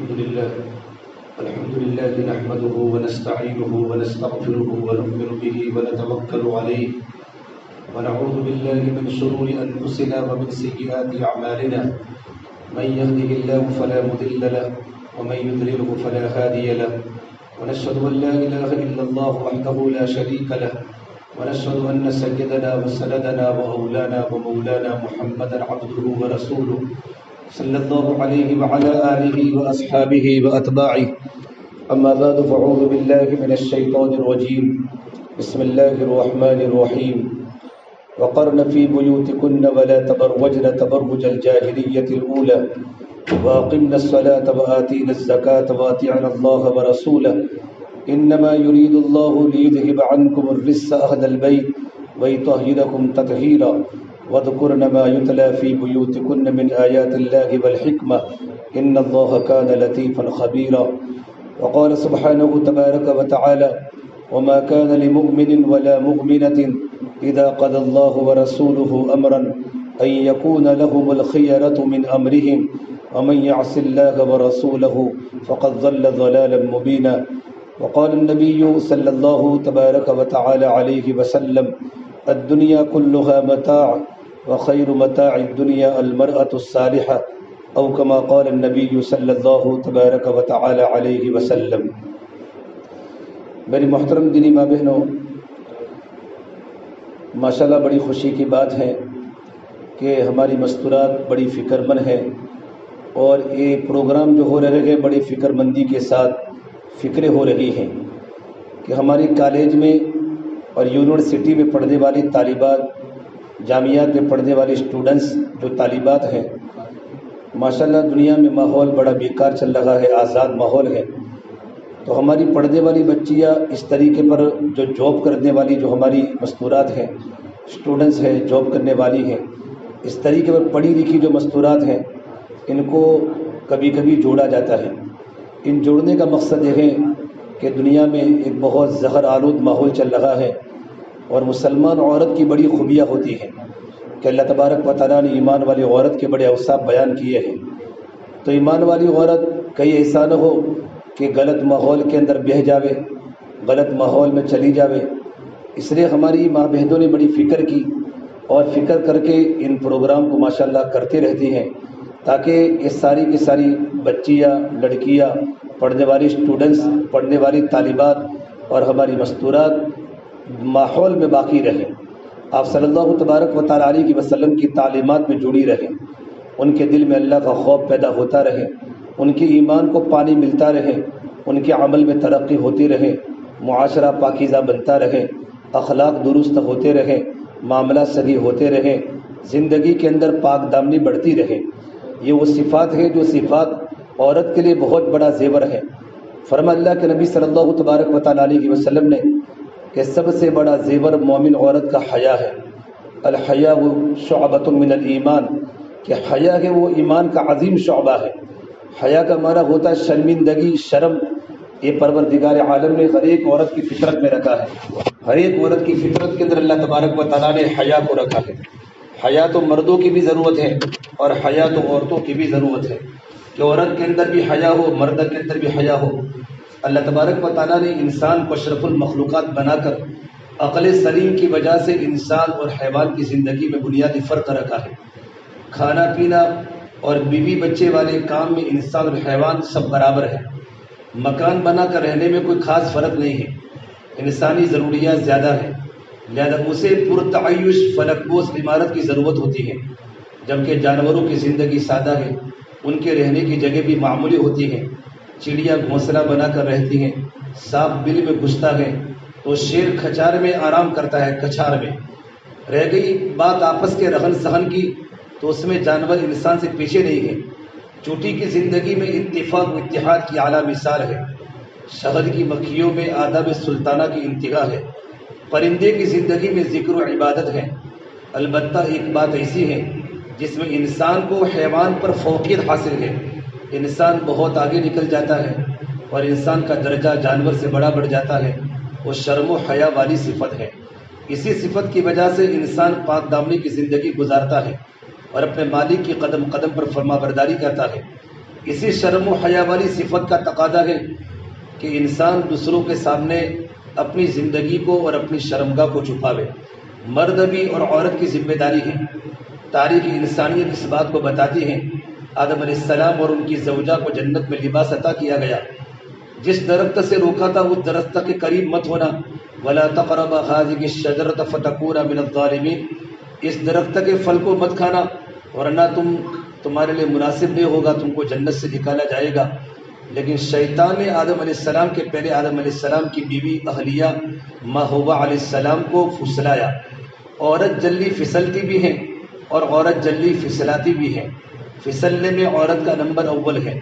الحمد لله نحمده ونستعينه ونستغفره ونؤمن به ونتوكل عليه ونعوذ بالله من شرور أنفسنا ومن سيئات أعمالنا من يهده الله فلا مضل له ومن يضلله فلا هادي له ونشهد أن لا إله إلا الله وحده لا شريك له ونشهد أن سيدنا وسندنا وأولانا ومولانا محمدا عبده ورسوله صلى الله عليه وعلى آله وأصحابه وأتباعه أما بعد فأعوذ بالله من الشيطان الرجيم بسم الله الرحمن الرحيم وقرن في بيوتكن ولا تبرجن تبرج الجاهلية الأولى وأقمنا الصلاة وآتينا الزكاة وأطيعنا الله ورسوله إنما يريد الله ليذهب عنكم الرجس أهل البيت ويطهركم تطهيرا واذكرن ما يتلى في بيوتكن من آيات الله والحكمة إن الله كان لطيفا خبيرا وقال سبحانه تبارك وتعالى وما كان لمؤمن ولا مؤمنة إذا قضى الله ورسوله أمرا أن يكون لهم الخيرة من أمرهم ومن يعص الله ورسوله فقد ضل ضلالا مبينا وقال النبي صلى الله تبارك وتعالى عليه وسلم الدنيا كلها متاع وخير متاع الدنيا المرأة الصالحة أو كما قال النبي صلی اللہ تبارک و تعالی علیہ وسلم۔ میری محترم دینی ماں بہنوں، ماشاءاللہ بڑی خوشی کی بات ہے کہ ہماری مستورات بڑی فکر مند ہیں اور یہ پروگرام جو ہو رہے ہیں بڑی فکر مندی کے ساتھ فکریں ہو رہی ہیں کہ ہماری کالج میں اور یونیورسٹی میں پڑھنے والی طالبات، جامعات میں پڑھنے والی اسٹوڈنٹس جو طالبات ہیں، ماشاءاللہ دنیا میں ماحول بڑا بیکار چل رہا ہے، آزاد ماحول ہے، تو ہماری پڑھنے والی بچیاں اس طریقے پر جو جاب کرنے والی جو ہماری مستورات ہیں، اسٹوڈنٹس ہیں، جاب کرنے والی ہیں، اس طریقے پر پڑھی لکھی جو مستورات ہیں ان کو کبھی کبھی جوڑا جاتا ہے۔ ان جوڑنے کا مقصد یہ ہے کہ دنیا میں ایک بہت زہر آلود ماحول چل رہا ہے اور مسلمان عورت کی بڑی خوبیاں ہوتی ہیں کہ اللہ تبارک و تعالیٰ نے ایمان والی عورت کے بڑے اوصاف بیان کیے ہیں۔ تو ایمان والی عورت کہیں ایسا نہ ہو کہ غلط ماحول کے اندر بہہ جاوے، غلط ماحول میں چلی جاوے، اس لیے ہماری ماں بہنوں نے بڑی فکر کی اور فکر کر کے ان پروگرام کو ماشاءاللہ کرتے رہتی ہیں تاکہ یہ ساری کی ساری بچیاں، لڑکیاں، پڑھنے والی اسٹوڈنٹس، پڑھنے والی طالبات اور ہماری مستورات ماحول میں باقی رہیں، آپ صلی اللہ تبارک و تعالیٰ علیہ وسلم کی تعلیمات میں جڑی رہیں، ان کے دل میں اللہ کا خوف پیدا ہوتا رہے، ان کے ایمان کو پانی ملتا رہے، ان کے عمل میں ترقی ہوتی رہے، معاشرہ پاکیزہ بنتا رہے، اخلاق درست ہوتے رہے، معاملہ صحیح ہوتے رہے، زندگی کے اندر پاک دامنی بڑھتی رہے۔ یہ وہ صفات ہیں جو صفات عورت کے لیے بہت بڑا زیور ہے۔ فرما اللہ کے نبی صلی اللہ تبارک و تعالیٰ علیہ وسلم نے کہ سب سے بڑا زیور مومن عورت کا حیا ہے۔ الحیاء شعبۃ من الایمان، کہ حیا ہے وہ ایمان کا عظیم شعبہ ہے۔ حیا کا معنی ہوتا ہے شرمندگی، شرم۔ یہ پروردگار عالم نے ہر ایک عورت کی فطرت میں رکھا ہے، ہر ایک عورت کی فطرت کے اندر اللہ تبارک و تعالیٰ نے حیا کو رکھا ہے۔ حیا تو مردوں کی بھی ضرورت ہے اور حیا تو عورتوں کی بھی ضرورت ہے کہ عورت کے اندر بھی حیا ہو، مرد کے اندر بھی حیا ہو۔ اللہ تبارک و تعالیٰ نے انسان کو اشرف المخلوقات بنا کر عقل سلیم کی وجہ سے انسان اور حیوان کی زندگی میں بنیادی فرق رکھا ہے۔ کھانا پینا اور بیوی بچے والے کام میں انسان اور حیوان سب برابر ہے۔ مکان بنا کر رہنے میں کوئی خاص فرق نہیں ہے، انسانی ضروریات زیادہ ہیں، لہذا اسے پرتعیش فلک بوس عمارت کی ضرورت ہوتی ہے، جبکہ جانوروں کی زندگی سادہ ہے، ان کے رہنے کی جگہ بھی معمولی ہوتی ہے۔ چڑیا گھونسلہ بنا کر رہتی ہیں، سانپ بل میں گھستا ہے تو شیر کھچار میں آرام کرتا ہے، کچھار میں۔ رہ گئی بات آپس کے رہن سہن کی تو اس میں جانور انسان سے پیچھے نہیں ہے۔ چوٹی کی زندگی میں اتفاق و اتحاد کی اعلیٰ مثال ہے، شہد کی مکھیوں میں آداب سلطانہ کی انتہا ہے، پرندے کی زندگی میں ذکر و عبادت ہے۔ البتہ ایک بات ایسی ہے جس میں انسان کو حیوان پر فوقیت حاصل ہے، انسان بہت آگے نکل جاتا ہے اور انسان کا درجہ جانور سے بڑا بڑھ جاتا ہے، وہ شرم و حیا والی صفت ہے۔ اسی صفت کی وجہ سے انسان پاک دامنی کی زندگی گزارتا ہے اور اپنے مالک کی قدم قدم پر فرما برداری کرتا ہے۔ اسی شرم و حیا والی صفت کا تقاضا ہے کہ انسان دوسروں کے سامنے اپنی زندگی کو اور اپنی شرمگاہ کو چھپاوے۔ مرد بھی اور عورت کی ذمہ داری ہے۔ تاریخ انسانیت اس بات کو بتاتی ہے۔ آدم علیہ السلام اور ان کی زوجہ کو جنت میں لباس عطا کیا گیا، جس درخت سے روکا تھا اس درخت کے قریب مت ہونا، وَلَا تَقْرَبَا هَٰذِهِ الشَّجَرَةَ فَتَكُونَا مِنَ الظَّالِمِينَ، اس درخت کے پھل کو مت کھانا ورنہ تمہارے لیے مناسب نہیں ہوگا، تم کو جنت سے نکالا جائے گا۔ لیکن شیطان نے آدم علیہ السلام کے پہلے آدم علیہ السلام کی بیوی اہلیہ ماں حوا علیہ السلام کو پھسلایا۔ عورت جلدی پھسلتی بھی ہے اور عورت جلدی پھسلاتی بھی ہے۔ پھسلنے میں عورت کا نمبر اول ہے۔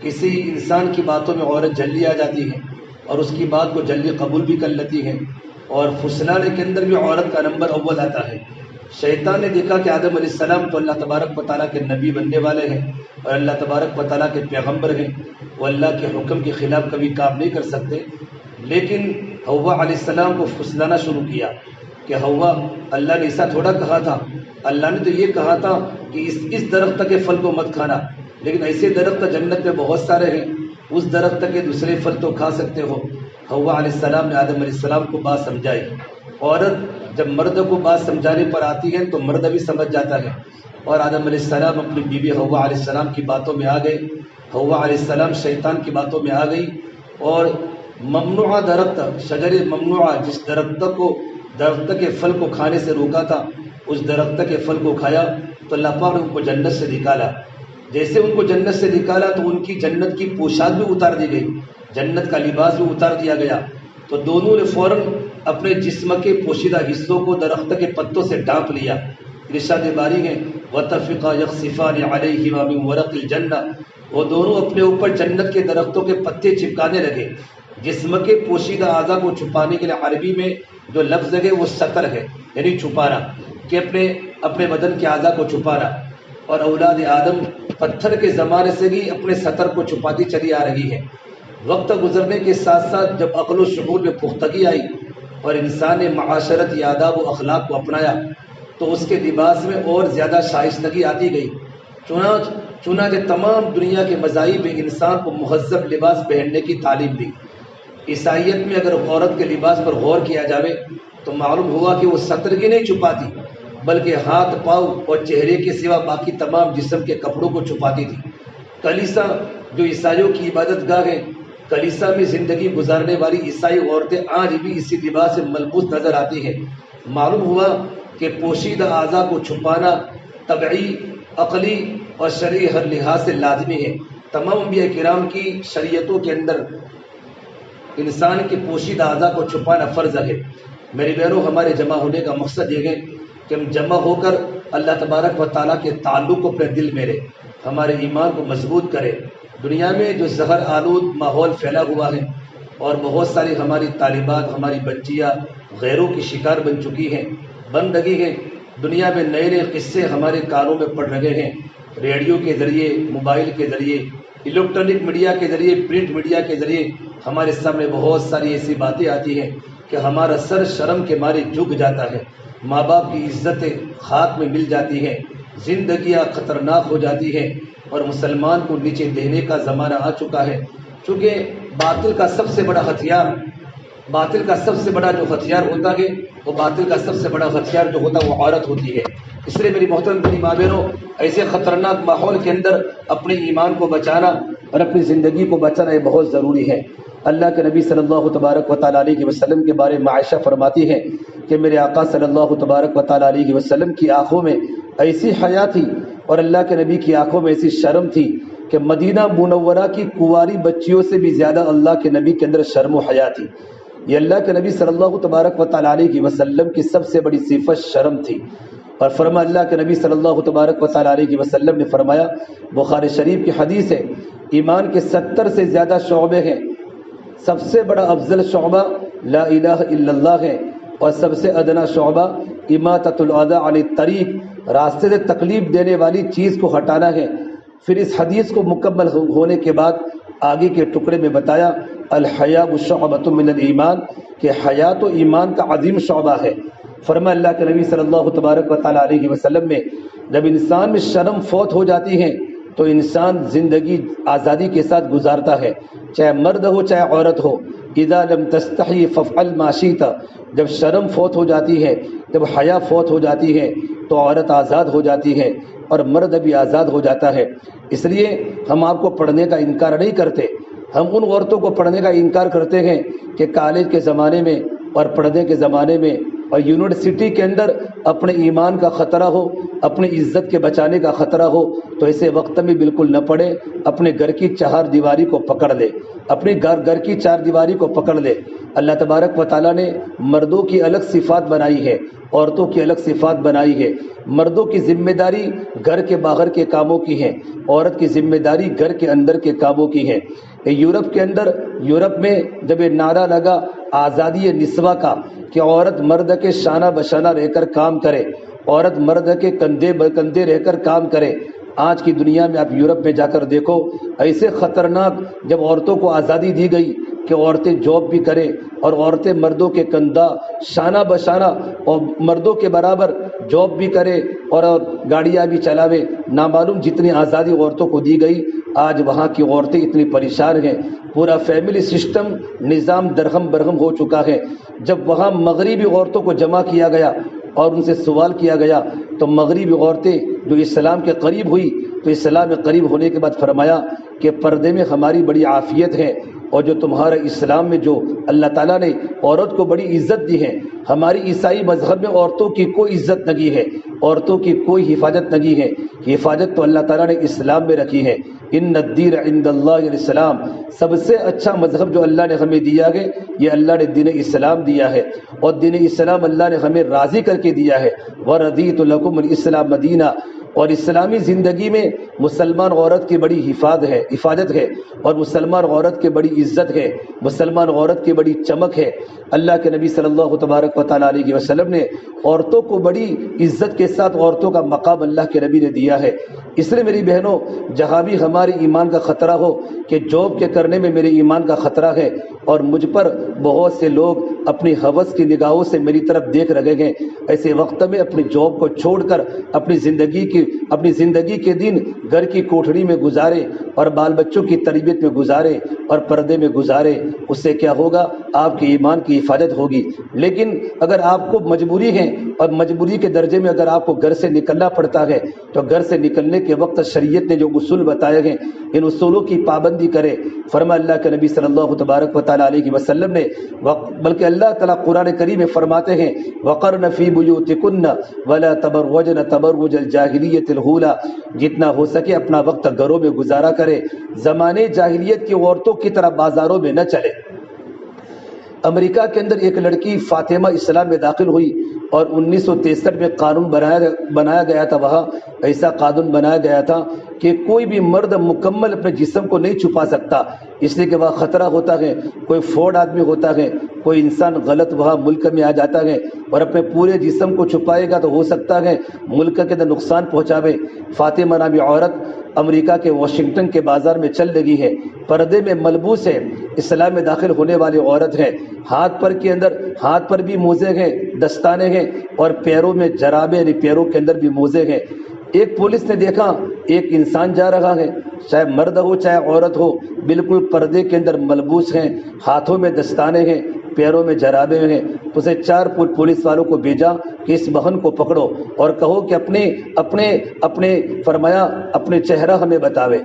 کسی انسان کی باتوں میں عورت جلدی آ جاتی ہے اور اس کی بات کو جلدی قبول بھی کر لیتی ہے، اور پھسلانے کے اندر بھی عورت کا نمبر اول آتا ہے۔ شیطان نے دیکھا کہ آدم علیہ السلام تو اللہ تبارک و تعالیٰ کے نبی بننے والے ہیں اور اللہ تبارک و تعالیٰ کے پیغمبر ہیں، وہ اللہ کے حکم کے خلاف کبھی کام نہیں کر سکتے، لیکن حوا علیہ السلام کو پھسلانا شروع کیا کہ حوا، اللہ نے ایسا تھوڑا کہا تھا، اللہ نے تو یہ کہا تھا کہ اس درخت کے پھل کو مت کھانا، لیکن ایسے درخت جنت میں بہت سارے ہیں، اس درخت کے دوسرے پھل تو کھا سکتے ہو۔ حوا علیہ السلام نے آدم علیہ السلام کو بات سمجھائی۔ عورت جب مرد کو بات سمجھانے پر آتی ہے تو مرد بھی سمجھ جاتا ہے، اور آدم علیہ السلام اپنی بیوی حوا علیہ السلام کی باتوں میں آ گئے۔ حوا علیہ السلام شیطان کی باتوں میں آ گئی اور ممنوعہ درخت، شجر ممنوعہ، جس درخت کے پھل کو کھانے سے روکا تھا، اس درخت کے پھل کو کھایا تو اللہ پاک نے ان کو جنت سے نکالا۔ جیسے ان کو جنت سے نکالا تو ان کی جنت کی پوشاک بھی اتار دی گئی، جنت کا لباس بھی اتار دیا گیا، تو دونوں نے فوراً اپنے جسم کے پوشیدہ حصوں کو درخت کے پتوں سے ڈھانپ لیا۔ ارشاد باری ہے وَتَفِقَا يَخْصِفَانِ عَلَيْهِمَا مِنْ وَرَقِ الْجَنَّةِ، وہ دونوں اپنے اوپر جنت کے درختوں کے پتے چپکانے لگے۔ جسم کے پوشیدہ اعضاء کو چھپانے کے لیے عربی میں جو لفظ ہے وہ سطر ہے، یعنی چھپانا، کہ اپنے بدن کے اعضاء کو چھپانا۔ اور اولاد آدم پتھر کے زمانے سے بھی اپنے سطر کو چھپاتی چلی آ رہی ہے۔ وقت گزرنے کے ساتھ ساتھ جب عقل و شعور میں پختگی آئی اور انسان نے معاشرت یا آداب و اخلاق کو اپنایا تو اس کے لباس میں اور زیادہ شائستگی آتی گئی۔ چنانچہ تمام دنیا کے مذاہب میں انسان کو مہذب لباس پہننے کی تعلیم دی۔ عیسائیت میں اگر عورت کے لباس پر غور کیا جائے تو معلوم ہوا کہ وہ سطر کی نہیں چھپاتی بلکہ ہاتھ، پاؤں اور چہرے کے سوا باقی تمام جسم کے کپڑوں کو چھپاتی تھی۔ کلیسا جو عیسائیوں کی عبادت گاہ ہے، کلیسا میں زندگی گزارنے والی عیسائی عورتیں آج بھی اسی لباس سے ملبوس نظر آتی ہیں۔ معلوم ہوا کہ پوشیدہ اعضاء کو چھپانا طبعی، عقلی اور شرعی ہر لحاظ سے لازمی ہے۔ تمام انبیاء کرام کی شریعتوں کے اندر انسان کے پوشیدہ اعضاء کو چھپانا فرض ہے۔ میرے بہنوں، ہمارے جمع ہونے کا مقصد یہ ہے کہ ہم جمع ہو کر اللہ تبارک و تعالیٰ کے تعلق کو اپنے دل میں رہے، ہمارے ایمان کو مضبوط کرے۔ دنیا میں جو زہر آلود ماحول پھیلا ہوا ہے اور بہت ساری ہماری طالبات، ہماری بچیاں غیروں کی شکار بن چکی ہیں، بن رہی ہیں۔ دنیا میں نئے نئے قصے ہمارے کانوں میں پڑ رہے ہیں، ریڈیو کے ذریعے، موبائل کے ذریعے، الیکٹرانک میڈیا کے ذریعے، پرنٹ میڈیا کے ذریعے ہمارے سامنے بہت ساری ایسی باتیں آتی ہیں کہ ہمارا سر شرم کے مارے جھک جاتا ہے، ماں باپ کی عزتیں خاک میں مل جاتی ہیں، زندگیاں خطرناک ہو جاتی ہیں اور مسلمان کو نیچے دینے کا زمانہ آ چکا ہے۔ چونکہ باطل کا سب سے بڑا ہتھیار جو ہتھیار ہوتا ہے، وہ باطل کا سب سے بڑا ہتھیار جو ہوتا ہے وہ عورت ہوتی ہے۔ اس لیے میری محترم ماں بہنوں، ایسے خطرناک ماحول کے اندر اپنے ایمان کو بچانا اور اپنی زندگی کو بچانا یہ بہت ضروری ہے۔ اللہ کے نبی صلی اللہ تبارک و تعالیٰ علیہ وسلم کے بارے میں عائشہ فرماتی ہے کہ میرے آقا صلی اللہ تبارک و تعالیٰ علیہ وسلم کی آنکھوں میں ایسی حیا تھی اور اللہ کے نبی کی آنکھوں میں ایسی شرم تھی کہ مدینہ منورہ کی کنواری بچیوں سے بھی زیادہ اللہ کے نبی کے اندر شرم و حیا تھی۔ یہ اللہ کے نبی صلی اللہ تبارک و تعالیٰ علیہ وسلم کی سب سے بڑی صفت شرم تھی۔ اور فرمایا اللہ کے نبی صلی اللہ تبارک و تعالیٰ علیہ وسلم نے فرمایا، بخاری شریف کی حدیث ہے، ایمان کے 70 سے زیادہ شعبے ہیں، سب سے بڑا افضل شعبہ لا الہ الا اللہ ہے اور سب سے ادنا شعبہ اماطۃ الاذی عن الطریق، راستے سے تکلیف دینے والی چیز کو ہٹانا ہے۔ پھر اس حدیث کو مکمل ہونے کے بعد آگے کے ٹکڑے میں بتایا الحیاء شعبۃ من الایمان، کہ حیا تو ایمان کا عظیم شعبہ ہے۔ فرمایا اللہ کے نبی صلی اللہ تبارک و تعالیٰ علیہ وسلم میں جب انسان میں شرم فوت ہو جاتی ہے تو انسان زندگی آزادی کے ساتھ گزارتا ہے، چاہے مرد ہو چاہے عورت ہو۔ اذا لم تستحی فافعل ما شئت، جب شرم فوت ہو جاتی ہے، جب حیا فوت ہو جاتی ہے تو عورت آزاد ہو جاتی ہے اور مرد بھی آزاد ہو جاتا ہے۔ اس لیے ہم آپ کو پڑھنے کا انکار نہیں کرتے، ہم ان عورتوں کو پڑھنے کا انکار کرتے ہیں کہ کالج کے زمانے میں اور پڑھنے کے زمانے میں اور یونیورسٹی کے اندر اپنے ایمان کا خطرہ ہو، اپنی عزت کے بچانے کا خطرہ ہو تو ایسے وقت میں بالکل نہ پڑھے، اپنے گھر کی چہار دیواری کو پکڑ لے، اپنی گھر کی چار دیواری کو پکڑ لے۔ اللہ تبارک و تعالیٰ نے مردوں کی الگ صفات بنائی ہے، عورتوں کی الگ صفات بنائی ہے۔ مردوں کی ذمہ داری گھر کے باہر کے کاموں کی ہے، عورت کی ذمہ داری گھر کے اندر کے کاموں کی ہے۔ یورپ میں جب یہ نعرہ لگا آزادی نسواں کا کہ عورت مرد کے شانہ بشانہ رہ کر کام کرے، عورت مرد کے کندھے بکندھے رہ کر کام کرے، آج کی دنیا میں آپ یورپ میں جا کر دیکھو، ایسے خطرناک جب عورتوں کو آزادی دی گئی کہ عورتیں جاب بھی کریں اور عورتیں مردوں کے کندھا شانہ بشانہ اور مردوں کے برابر جاب بھی کرے اور گاڑیاں بھی چلاوے، نامعلوم جتنی آزادی عورتوں کو دی گئی، آج وہاں کی عورتیں اتنی پریشان ہیں، پورا فیملی سسٹم نظام درہم برہم ہو چکا ہے۔ جب وہاں مغربی عورتوں کو جمع کیا گیا اور ان سے سوال کیا گیا تو مغربی عورتیں جو اسلام کے قریب ہوئی تو اسلام کے قریب ہونے کے بعد فرمایا کہ پردے میں ہماری بڑی عافیت ہے، اور جو تمہارے اسلام میں جو اللہ تعالیٰ نے عورت کو بڑی عزت دی ہے، ہماری عیسائی مذہب میں عورتوں کی کوئی عزت نہیں ہے، عورتوں کی کوئی حفاظت نہیں ہے، حفاظت تو اللہ تعالیٰ نے اسلام میں رکھی ہے۔ ان الدین عند اللہ الاسلام، سب سے اچھا مذہب جو اللہ نے ہمیں دیا ہے یہ اللہ نے دین اسلام دیا ہے، اور دین اسلام اللہ نے ہمیں راضی کر کے دیا ہے۔ وَرَضِيتُ لَكُمُ الْإِسْلَامَ مدینہ، اور اسلامی زندگی میں مسلمان عورت کی بڑی حفاظت ہے اور مسلمان عورت کی بڑی عزت ہے، مسلمان عورت کی بڑی چمک ہے۔ اللہ کے نبی صلی اللہ تبارک و تعالیٰ علیہ وسلم نے عورتوں کو بڑی عزت کے ساتھ عورتوں کا مقام اللہ کے نبی نے دیا ہے۔ اس لیے میری بہنوں، جہاں بھی ہمارے ایمان کا خطرہ ہو کہ جاب کے کرنے میں میرے ایمان کا خطرہ ہے اور مجھ پر بہت سے لوگ اپنی ہوس کی نگاہوں سے میری طرف دیکھ رہے ہیں، ایسے وقت میں اپنی جاب کو چھوڑ کر اپنی زندگی کے دن گھر کی کوٹھڑی میں گزارے اور بال بچوں کی تربیت میں گزارے اور پردے میں گزارے، اس سے کیا ہوگا؟ آپ کے ایمان کی حفاظت ہوگی۔ لیکن اگر آپ کو مجبوری ہے اور مجبوری کے درجے میں اگر آپ کو گھر سے نکلنا پڑتا ہے تو گھر سے نکلنے کے وقت شریعت نے جو اصول بتائے ہیں ان اصولوں کی پابندی کرے۔ فرما اللہ کے نبی صلی اللہ تبارک و تعالیٰ علیہ وسلم نے، بلکہ اللہ تعالیٰ قرآن کریم میں فرماتے ہیں وَقَرْنَ فِي بُيُوتِكُنَّ وَلَا تَبَرَّجْنَ تَبَرُّجَ الْجَاهِلِيَّةِ الْأُولَى، جتنا ہو سکے اپنا وقت گھروں میں گزارا کرے، زمانے جاہلیت کی عورتوں کی طرح بازاروں میں نہ چلے۔ امریکہ کے اندر ایک لڑکی فاطمہ اسلام میں داخل ہوئی اور 1963 میں قانون بنایا گیا تھا، وہاں ایسا قانون بنایا گیا تھا کہ کوئی بھی مرد مکمل اپنے جسم کو نہیں چھپا سکتا، اس لیے کہ وہاں خطرہ ہوتا ہے، کوئی فراڈ آدمی ہوتا ہے، کوئی انسان غلط وہاں ملک میں آ جاتا ہے اور اپنے پورے جسم کو چھپائے گا تو ہو سکتا ہے ملک کے اندر نقصان پہنچاوے۔ فاطمہ نامی عورت امریکہ کے واشنگٹن کے بازار میں چل رہی ہے، پردے میں ملبوس ہے، اسلام میں داخل ہونے والی عورت ہے، ہاتھ پر بھی موزے ہیں، دستانے ہیں اور پیروں میں جرابے یعنی پیروں کے اندر بھی موزے ہیں۔ ایک پولیس نے دیکھا ایک انسان جا رہا ہے، چاہے مرد ہو چاہے عورت ہو، بالکل پردے کے اندر ملبوس ہیں، ہاتھوں میں دستانے ہیں، پیروں میں جرابے ہیں، اسے 4 پولیس والوں کو بھیجا کہ اس بہن کو پکڑو اور کہو کہ اپنے چہرہ ہمیں بتاوے،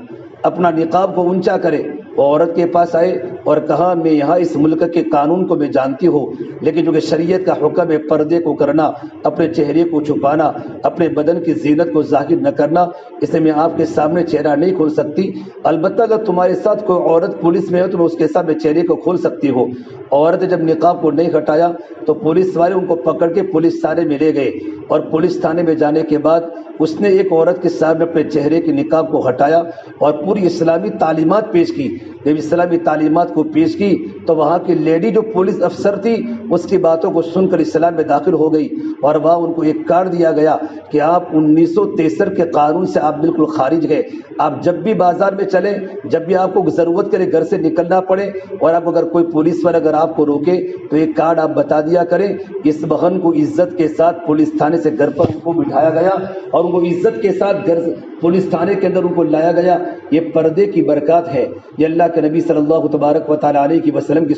اپنا نقاب کو اونچا کرے۔ وہ عورت کے پاس آئے اور کہا میں یہاں اس ملک کے قانون کو میں جانتی ہوں، لیکن جو کہ شریعت کا حکم ہے پردے کو کرنا، اپنے چہرے کو چھپانا، اپنے بدن کی زینت کو ظاہر نہ کرنا، اس لیے میں آپ کے سامنے چہرہ نہیں کھول سکتی، البتہ اگر تمہارے ساتھ کوئی عورت پولیس میں ہو تو میں اس کے سامنے چہرے کو کھول سکتی ہوں۔ عورت جب نقاب کو نہیں ہٹایا تو پولیس والے ان کو پکڑ کے پولیس تھانے میں لے گئے اور پولیس تھانے میں جانے کے بعد اس نے ایک عورت کے سامنے اپنے چہرے کے نقاب کو ہٹایا اور پوری اسلامی تعلیمات پیش کی۔ جب اسلامی تعلیمات کو پیش کی تو وہاں کی لیڈی جو پولیس افسر تھی اس کی باتوں کو سن کر اسلام میں داخل ہو گئی، اور وہاں ان کو ایک کارڈ دیا گیا کہ آپ 1963 کے قانون سے آپ بالکل خارج گئے، آپ جب بھی بازار میں چلیں، جب بھی آپ کو ضرورت کرے گھر سے نکلنا پڑے، اور آپ اگر کوئی پولیس والا اگر آپ کو روکے تو ایک کارڈ آپ بتا دیا کریں۔ اس بہن کو عزت کے ساتھ پولیس تھانے سے گھر پر ان کو بٹھایا گیا، اور ان کو عزت کے ساتھ گھر پولیس تھانے کے اندر ان کو لایا گیا۔ یہ پردے کی برکات ہے، یہ اللہ کے نبی صلی اللہ تبارک و تعالیٰ علیہ وسلم کی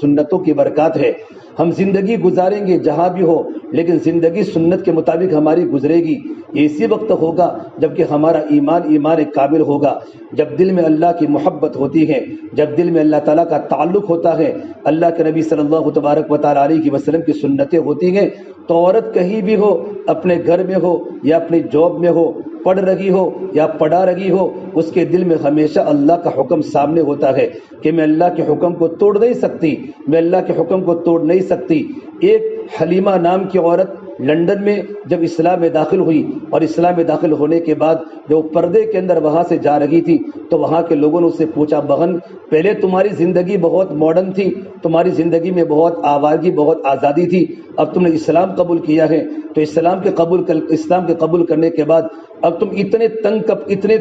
سنتوں کی برکات ہے۔ ہم زندگی گزاریں گے جہاں بھی ہو، لیکن زندگی سنت کے مطابق ہماری گزرے گی۔ یہ اسی وقت ہوگا جب کہ ہمارا ایمان کامل ہوگا، جب دل میں اللہ کی محبت ہوتی ہے، جب دل میں اللہ تعالیٰ کا تعلق ہوتا ہے، اللہ کے نبی صلی اللہ تبارک و تعالیٰ علیہ وسلم کی سنتیں ہوتی ہیں، تو عورت کہیں بھی ہو، اپنے گھر میں ہو یا اپنی جاب میں ہو، پڑھ رہی ہو یا پڑھا رہی ہو، اس کے دل میں ہمیشہ اللہ کا حکم سامنے ہوتا ہے کہ میں اللہ کے حکم کو توڑ نہیں سکتی، میں اللہ کے حکم کو توڑ نہیں سکتی۔ ایک حلیمہ نام کی عورت لندن میں جب اسلام میں داخل ہوئی، اور اسلام میں داخل ہونے کے بعد جو پردے کے اندر وہاں سے جا رہی تھی، تو وہاں کے لوگوں نے اس سے پوچھا، بہن پہلے تمہاری زندگی بہت ماڈرن تھی، تمہاری زندگی میں بہت آوازی، بہت آزادی تھی، اب تم نے اسلام قبول کیا ہے، تو اسلام کے قبول کرنے کے بعد اب تم اتنے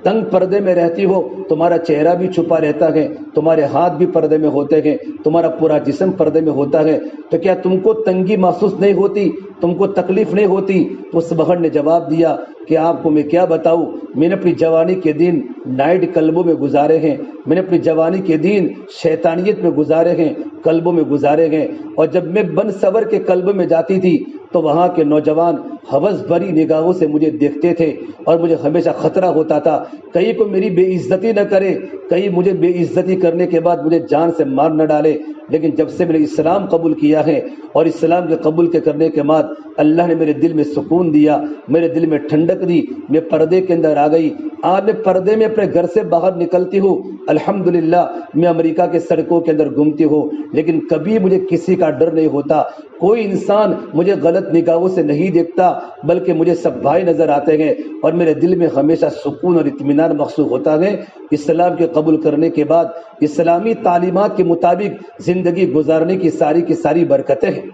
تنگ پردے میں رہتی ہو، تمہارا چہرہ بھی چھپا رہتا ہے، تمہارے ہاتھ بھی پردے میں ہوتے ہیں، تمہارا پورا جسم پردے میں ہوتا ہے، تو کیا تم کو تنگی محسوس نہیں ہوتی، تم کو تکلیف نہیں ہوتی؟ تو اس بہن نے جواب دیا کہ آپ کو میں کیا بتاؤں، میں نے اپنی جوانی کے دن نائٹ کلبوں میں گزارے ہیں، میں نے اپنی جوانی کے دن شیطانیت میں گزارے ہیں، کلبوں میں گزارے ہیں، اور جب میں بن سور کے کلب میں جاتی تھی تو وہاں کے نوجوان ہوس بھری نگاہوں سے مجھے دیکھتے تھے، اور مجھے ہمیشہ خطرہ ہوتا تھا کہیں کوئی میری بے عزتی نہ کرے، کہیں مجھے بے عزتی کرنے کے بعد مجھے جان سے مار نہ ڈالے۔ لیکن جب سے میں نے اسلام قبول کیا ہے، اور اسلام کے قبول کرنے کے بعد اللہ نے میرے دل میں سکون دیا، میرے دل میں ٹھنڈک دی، میں پردے کے اندر آ گئی۔ آج میں پردے میں اپنے گھر سے باہر نکلتی ہوں، الحمدللہ میں امریکہ کے سڑکوں کے اندر گھومتی ہوں، لیکن کبھی مجھے کسی کا ڈر نہیں ہوتا، کوئی انسان مجھے غلط نگاہوں سے نہیں دیکھتا، بلکہ مجھے سب بھائی نظر آتے ہیں، اور میرے دل میں ہمیشہ سکون اور اطمینان محسوس ہوتا ہے۔ اسلام کے قبول کرنے کے بعد اسلامی تعلیمات کے مطابق زندگی گزارنے کی ساری برکتیں ہیں۔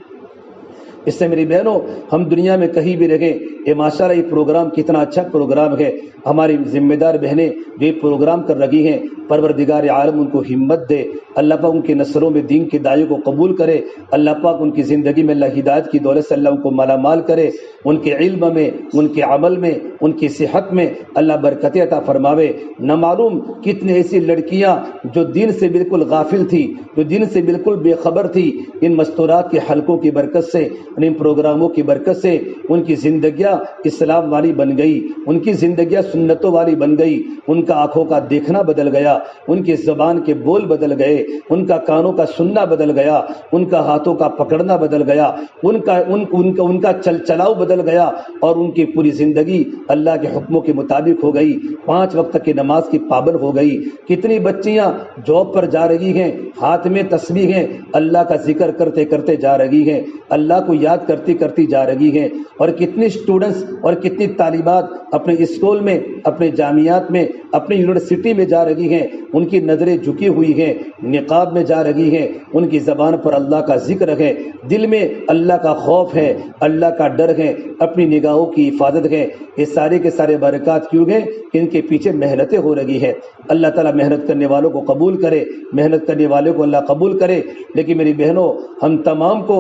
اس سے میری بہنوں، ہم دنیا میں کہیں بھی رہیں، یہ ماشاءاللہ یہ پروگرام کتنا اچھا پروگرام ہے۔ ہماری ذمہ دار بہنیں جو یہ پروگرام کر رہی ہیں، پروردگار عالم ان کو ہمت دے، اللہ پاک ان کے نصروں میں دین کی دعائیوں کو قبول کرے، اللہ پاک ان کی زندگی میں اللہ ہدایت کی دولت سے اللہ ان کو مالا مال کرے، ان کے علم میں، ان کے عمل میں، ان کی صحت میں اللہ برکت عطا فرماوے۔ نہ معلوم کتنی ایسی لڑکیاں جو دین سے بالکل غافل تھی، جو دین سے بالکل بے خبر تھی، ان مستورات کے حلقوں کی برکت سے، ان پروگراموں کی برکت سے ان کی زندگیاں اسلام والی بن گئی، ان کی زندگیاں سنتوں والی بن گئی، ان کا آنکھوں کا دیکھنا بدل گیا، ان کی زبان کے بول بدل گئے، ان کا کانوں کا سننا بدل گیا، ان کا ہاتھوں کا پکڑنا بدل گیا، ان کا چل چلاؤ بدل گیا، اور ان کی پوری زندگی اللہ کے حکموں کے مطابق ہو گئی، 5 وقت کی نماز کی پابند ہو گئی۔ کتنی بچیاں جاب پر جا رہی ہیں، ہاتھ میں تسبیح ہیں، اللہ کا ذکر کرتے کرتے جا رہی ہیں، اللہ کو یاد کرتی جا رہی ہیں، اور کتنی اسٹوڈنٹس اور کتنی طالبات اپنے اسکول میں، اپنے جامعات میں، اپنی یونیورسٹی میں جا رہی ہیں، ان کی نظریں جھکی ہوئی ہیں، نقاب میں جا رہی ہیں، ان کی زبان پر اللہ کا ذکر ہے، دل میں اللہ کا خوف ہے، اللہ کا ڈر ہے، اپنی نگاہوں کی حفاظت ہے۔ یہ سارے کے سارے برکات کیوں گئے؟ ان کے پیچھے محنتیں ہو رہی ہیں۔ اللہ تعالیٰ محنت کرنے والوں کو قبول کرے، محنت کرنے والوں کو اللہ قبول کرے۔ لیکن میری بہنوں، ہم تمام کو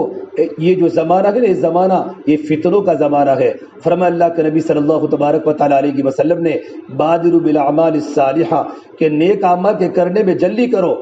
یہ جو زمانہ ہے، یہ زمانہ یہ فتنوں کا زمانہ ہے۔ فرمایا اللہ کے نبی صلی اللہ تبارک و تعالیٰ علیہ وسلم نے، بادروا بالاعمال الصالحہ، کہ نیک اعمال کے کرنے میں جلدی کرو۔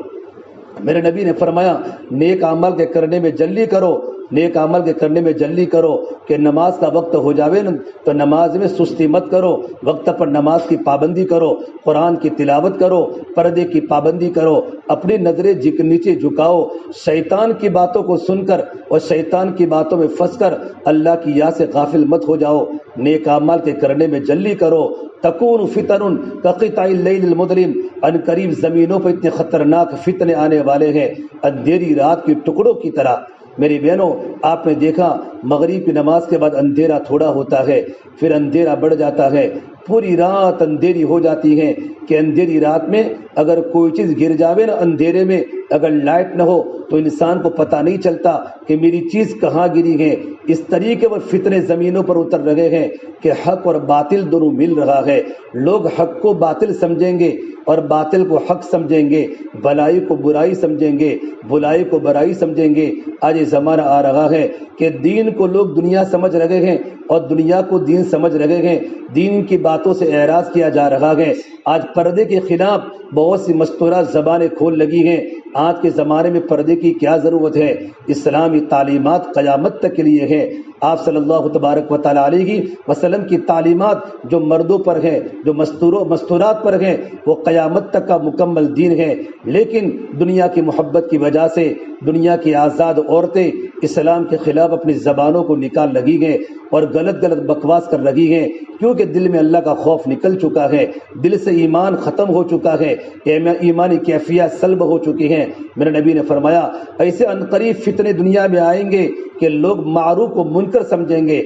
میرے نبی نے فرمایا نیک عمل کے کرنے میں جلدی کرو، نیک عمل کے کرنے میں جلدی کرو، کہ نماز کا وقت ہو جاوے نا تو نماز میں سستی مت کرو، وقت پر نماز کی پابندی کرو، قرآن کی تلاوت کرو، پردے کی پابندی کرو، اپنی نظریں نیچے جھکاؤ، شیطان کی باتوں کو سن کر اور شیطان کی باتوں میں پھنس کر اللہ کی یاد سے غافل مت ہو جاؤ، نیک اعمال کے کرنے میں جلدی کرو۔ تکون فتن کقطع اللیل المظلم، ان قریب زمینوں پر اتنے خطرناک فتنے آنے والے ہیں اندھیری رات کے ٹکڑوں کی طرح۔ میری بہنوں، آپ نے دیکھا مغرب کی نماز کے بعد اندھیرا تھوڑا ہوتا ہے، پھر اندھیرا بڑھ جاتا ہے، پوری رات اندھیری ہو جاتی ہے، کہ اندھیری رات میں اگر کوئی چیز گر جاوے نا اندھیرے میں، اگر لائٹ نہ ہو تو انسان کو پتہ نہیں چلتا کہ میری چیز کہاں گری ہے۔ اس طریقے پر فتنے زمینوں پر اتر رہے ہیں کہ حق اور باطل دونوں مل رہا ہے۔ لوگ حق کو باطل سمجھیں گے اور باطل کو حق سمجھیں گے، بلائی کو برائی سمجھیں گے، بلائی کو برائی سمجھیں گے۔ آج یہ زمانہ آ رہا ہے کہ دین کو لوگ دنیا سمجھ رہے ہیں اور دنیا کو دین سمجھ رہے ہیں۔ دین کی باتوں سے اعراض کیا جا رہا ہے۔ آج پردے کے خلاف بہت سی مستورات زبانیں کھول لگی ہیں۔ آج کے زمانے میں پردے کی کیا ضرورت ہے؟ اسلامی تعلیمات قیامت تک کے لیے ہے۔ آپ صلی اللہ تبارک و تعالیٰ علیہ وسلم کی تعلیمات جو مردوں پر ہیں، جو مستورات پر ہیں، وہ قیامت تک کا مکمل دین ہے۔ لیکن دنیا کی محبت کی وجہ سے دنیا کی آزاد عورتیں اسلام کے خلاف اپنی زبانوں کو نکال لگی ہیں اور غلط بکواس کر رہی ہیں، کیونکہ دل میں اللہ کا خوف نکل چکا ہے، دل سے ایمان ختم ہو چکا ہے، ایمانی کیفیت سلب ہو چکی ہیں۔ میرے نبی نے فرمایا ایسے عنقریب فتنے دنیا میں آئیں گے کہ لوگ معروف کو منکر سمجھیں گے،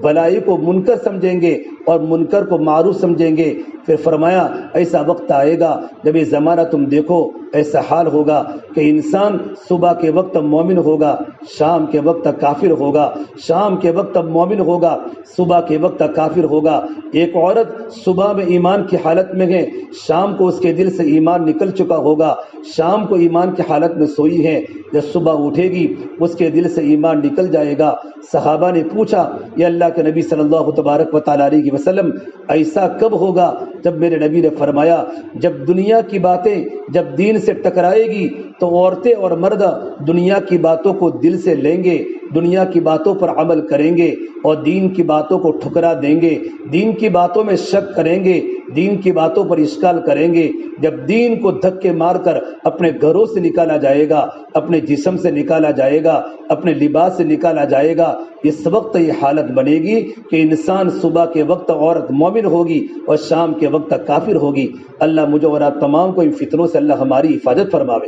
بلائی کو منکر سمجھیں گے اور منکر کو معروف سمجھیں گے۔ پھر فرمایا ایسا وقت آئے گا جب یہ زمانہ تم دیکھو ایسا حال ہوگا کہ انسان صبح کے وقت مومن ہوگا، شام کے وقت کافر ہوگا، شام کے وقت مومن ہوگا، صبح کے وقت کافر ہوگا۔ ایک عورت صبح میں ایمان کی حالت میں ہے، شام کو اس کے دل سے ایمان نکل چکا ہوگا، شام کو ایمان کی حالت میں سوئی ہے، جب صبح اٹھے گی اس کے دل سے ایمان نکل جائے گا۔ صحابہ نے پوچھا یا اللہ کے نبی صلی اللہ تبارک و تعالیٰ علیہ وسلم ایسا کب ہوگا؟ جب میرے نبی نے فرمایا جب دنیا کی باتیں جب دین سے ٹکرائے گی تو عورتیں اور مرد دنیا کی باتوں کو دل سے لیں گے، دنیا کی باتوں پر عمل کریں گے اور دین کی باتوں کو ٹھکرا دیں گے، دین کی باتوں میں شک کریں گے، دین کی باتوں پر اشکال کریں گے۔ جب دین کو دھکے مار کر اپنے گھروں سے نکالا جائے گا، اپنے جسم سے نکالا جائے گا، اپنے لباس سے نکالا جائے گا، اس وقت یہ حالت بنے گی کہ انسان صبح کے وقت عورت مومن ہوگی اور شام کے وقت کافر ہوگی۔ اللہ مجھے اور آپ تمام کو ان فتنوں سے اللہ ہماری حفاظت فرماوے۔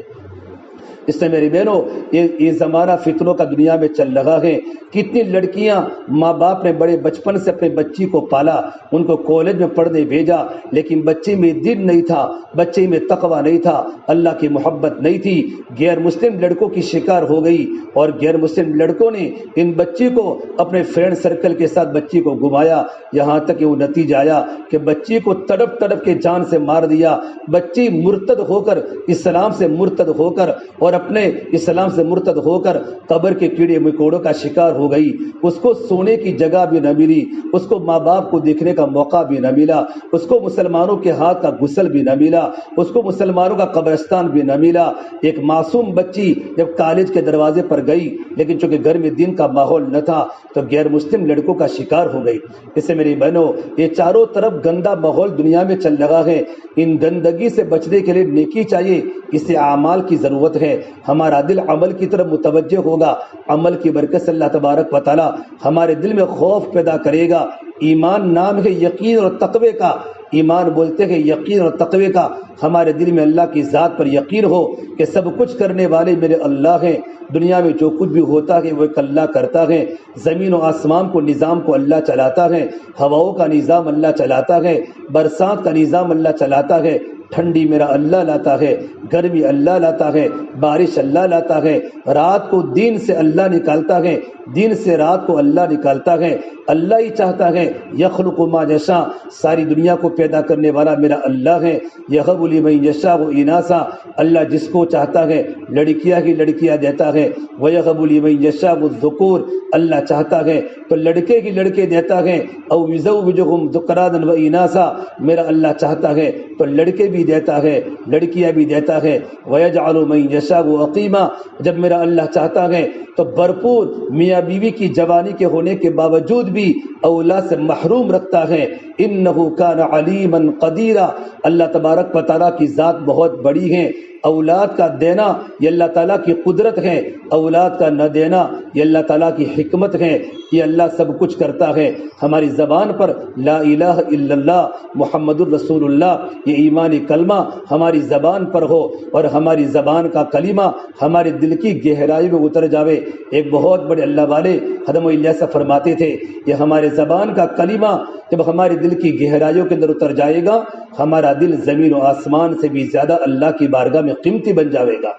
اس سے میری بہنوں یہ زمانہ فتنوں کا دنیا میں چل رہا ہے۔ کتنی لڑکیاں ماں باپ نے بڑے بچپن سے اپنے بچی کو پالا، ان کو کالج میں پڑھنے بھیجا، لیکن بچی میں دین نہیں تھا، بچی میں تقوی نہیں تھا، اللہ کی محبت نہیں تھی، غیر مسلم لڑکوں کی شکار ہو گئی اور غیر مسلم لڑکوں نے ان بچی کو اپنے فرینڈ سرکل کے ساتھ بچی کو گھمایا، یہاں تک کہ وہ نتیجہ آیا کہ بچی کو تڑپ تڑپ کے جان سے مار دیا۔ بچی مرتد ہو کر اسلام سے مرتد ہو کر اور اپنے اسلام سے مرتد ہو کر قبر کے کیڑے مکوڑوں کا شکار ہو گئی۔ اس کو سونے کی جگہ بھی نہ ملی، اس کو ماں باپ کو دیکھنے کا موقع بھی نہ ملا، اس کو مسلمانوں کے ہاتھ کا غسل بھی نہ ملا، اس کو مسلمانوں کا قبرستان بھی نہ ملا۔ ایک معصوم بچی جب کالج کے دروازے پر گئی، لیکن چونکہ گھر میں دین کا ماحول نہ تھا تو غیر مسلم لڑکوں کا شکار ہو گئی۔ اس سے میری بہنوں یہ چاروں طرف گندا ماحول دنیا میں چل رہا ہے۔ ان گندگی سے بچنے کے لیے نیکی چاہیے، اس سے اعمال کی ضرورت ہے۔ ہمارا دل عمل کی طرف متوجہ ہوگا، عمل کی برکت سے اللہ تبارک و تعالی ہمارے دل میں خوف پیدا کرے گا۔ ایمان نام ہے یقین اور تقوی کا، ایمان بولتے ہیں یقین اور تقوی کا۔ ہمارے دل میں اللہ کی ذات پر یقین ہو کہ سب کچھ کرنے والے میرے اللہ ہیں، دنیا میں جو کچھ بھی ہوتا ہے وہ ایک اللہ کرتا ہے، زمین و آسمان کو نظام کو اللہ چلاتا ہے، ہواؤں کا نظام اللہ چلاتا ہے، برسات کا نظام اللہ چلاتا ہے، ٹھنڈی میرا اللہ لاتا ہے، گرمی اللہ لاتا ہے، بارش اللہ لاتا ہے، رات کو دن سے اللہ نکالتا ہے، دن سے رات کو اللہ نکالتا ہے۔ اللہ ہی چاہتا ہے، یخلق ما یشاء، ساری دنیا کو پیدا کرنے والا میرا اللہ ہے۔ یہب لمن یشاء اناثا، اللہ جس کو چاہتا ہے لڑکیاں ہی لڑکیاں دیتا ہے۔ ویہب لمن یشاء الذکور، اللہ چاہتا ہے تو لڑکے ہی لڑکے دیتا ہے۔ او یزوجہم ذکرانا و اناثا، میرا اللہ چاہتا ہے تو لڑکے بھی دیتا ہے لڑکیاں بھی دیتا ہے۔ ویجعل من یشاء عقیما، جب میرا اللہ چاہتا ہے تو بھرپور میاں بیوی کی جوانی کے ہونے کے باوجود بھی اولاد سے محروم رکھتا ہے۔ انہ کان علیما قدیرا، اللہ تبارک و تعالیٰ کی ذات بہت بڑی ہے۔ اولاد کا دینا یہ اللہ تعالیٰ کی قدرت ہے، اولاد کا نہ دینا یہ اللہ تعالیٰ کی حکمت ہے۔ یہ اللہ سب کچھ کرتا ہے۔ ہماری زبان پر لا الہ الا اللہ محمد الرسول اللہ یہ ایمانی کلمہ ہماری زبان پر ہو اور ہماری زبان کا کلمہ ہمارے دل کی گہرائی میں اتر جاوے۔ ایک بہت بڑے اللہ والے حضرت الیاس فرماتے تھے یہ ہمارے زبان کا کلمہ جب ہمارے دل کی گہرائیوں کے اندر اتر جائے گا، ہمارا دل زمین و آسمان سے بھی زیادہ اللہ کی بارگاہ میں قیمتی بن جاوے گا۔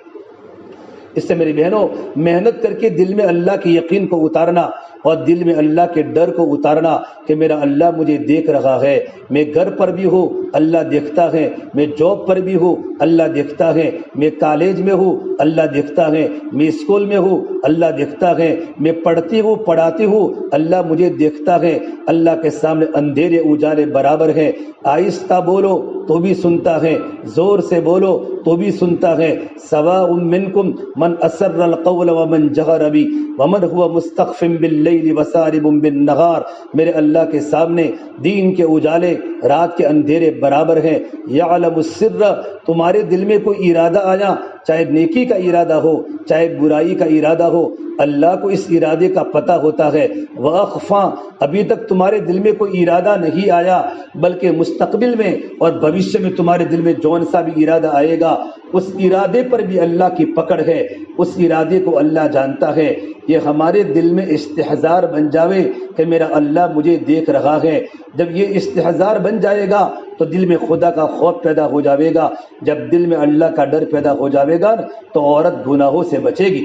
اس سے میری بہنوں محنت کر کے دل میں اللہ کے یقین کو اتارنا اور دل میں اللہ کے ڈر کو اتارنا کہ میرا اللہ مجھے دیکھ رہا ہے، میں گھر پر بھی ہوں اللہ دیکھتا ہے، میں جاب پر بھی ہوں اللہ دیکھتا ہے، میں کالج میں ہوں اللہ دیکھتا ہے، میں اسکول میں ہوں اللہ دیکھتا ہے، میں پڑھتی ہوں پڑھاتی ہوں اللہ مجھے دیکھتا ہے۔ اللہ کے سامنے اندھیرے اجالے برابر ہے، آہستہ بولو تو بھی سنتا ہے، زور سے بولو تو بھی سنتا ہے۔ سواء منکم من اسر القول ومن جہر بی ومن هو مستخف باللیل وسارب بالنہار۔ میرے اللہ کے سامنے دین کے اجالے رات کے اندھیرے برابر ہیں۔ یعلم السر، تمہارے دل میں کوئی ارادہ آیا، چاہے نیکی کا ارادہ ہو چاہے برائی کا ارادہ ہو، اللہ کو اس ارادے کا پتہ ہوتا ہے۔ وَأَخْفَى، ابھی تک تمہارے دل میں کوئی ارادہ نہیں آیا بلکہ مستقبل میں اور بھوشیہ میں تمہارے دل میں جون سا بھی ارادہ آئے گا، اس ارادے پر بھی اللہ کی پکڑ ہے، اس ارادے کو اللہ جانتا ہے۔ یہ ہمارے دل میں استحضار بن جاوے کہ میرا اللہ مجھے دیکھ رہا ہے۔ جب یہ استحضار بن جائے گا تو دل میں خدا کا خوف پیدا ہو جاوے گا، جب دل میں اللہ کا ڈر پیدا ہو جاوے گا تو عورت گناہوں سے بچے گی۔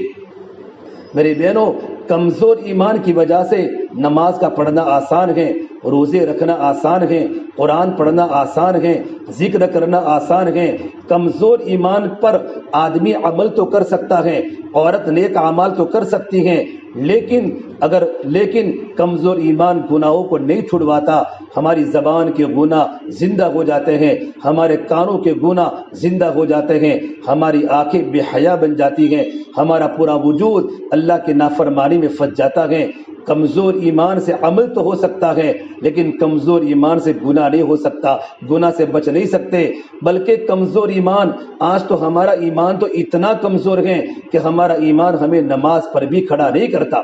میری بہنوں کمزور ایمان کی وجہ سے نماز کا پڑھنا آسان ہے، روزے رکھنا آسان ہے، قرآن پڑھنا آسان ہے، ذکر کرنا آسان ہے۔ کمزور ایمان پر آدمی عمل تو کر سکتا ہے، عورت نیک اعمال تو کر سکتی ہیں، لیکن کمزور ایمان گناہوں کو نہیں چھڑواتا۔ ہماری زبان کے گناہ زندہ ہو جاتے ہیں، ہمارے کانوں کے گناہ زندہ ہو جاتے ہیں، ہماری آنکھیں بے حیا بن جاتی ہیں، ہمارا پورا وجود اللہ کی نافرمانی میں پھنس جاتا ہے۔ کمزور ایمان سے عمل تو ہو سکتا ہے لیکن کمزور ایمان سے گناہ نہیں ہو سکتا، گناہ سے بچ نہیں سکتے۔ بلکہ کمزور ایمان، آج تو ہمارا ایمان تو اتنا کمزور ہے کہ ہمارا ایمان ہمیں نماز پر بھی کھڑا نہیں کرتا۔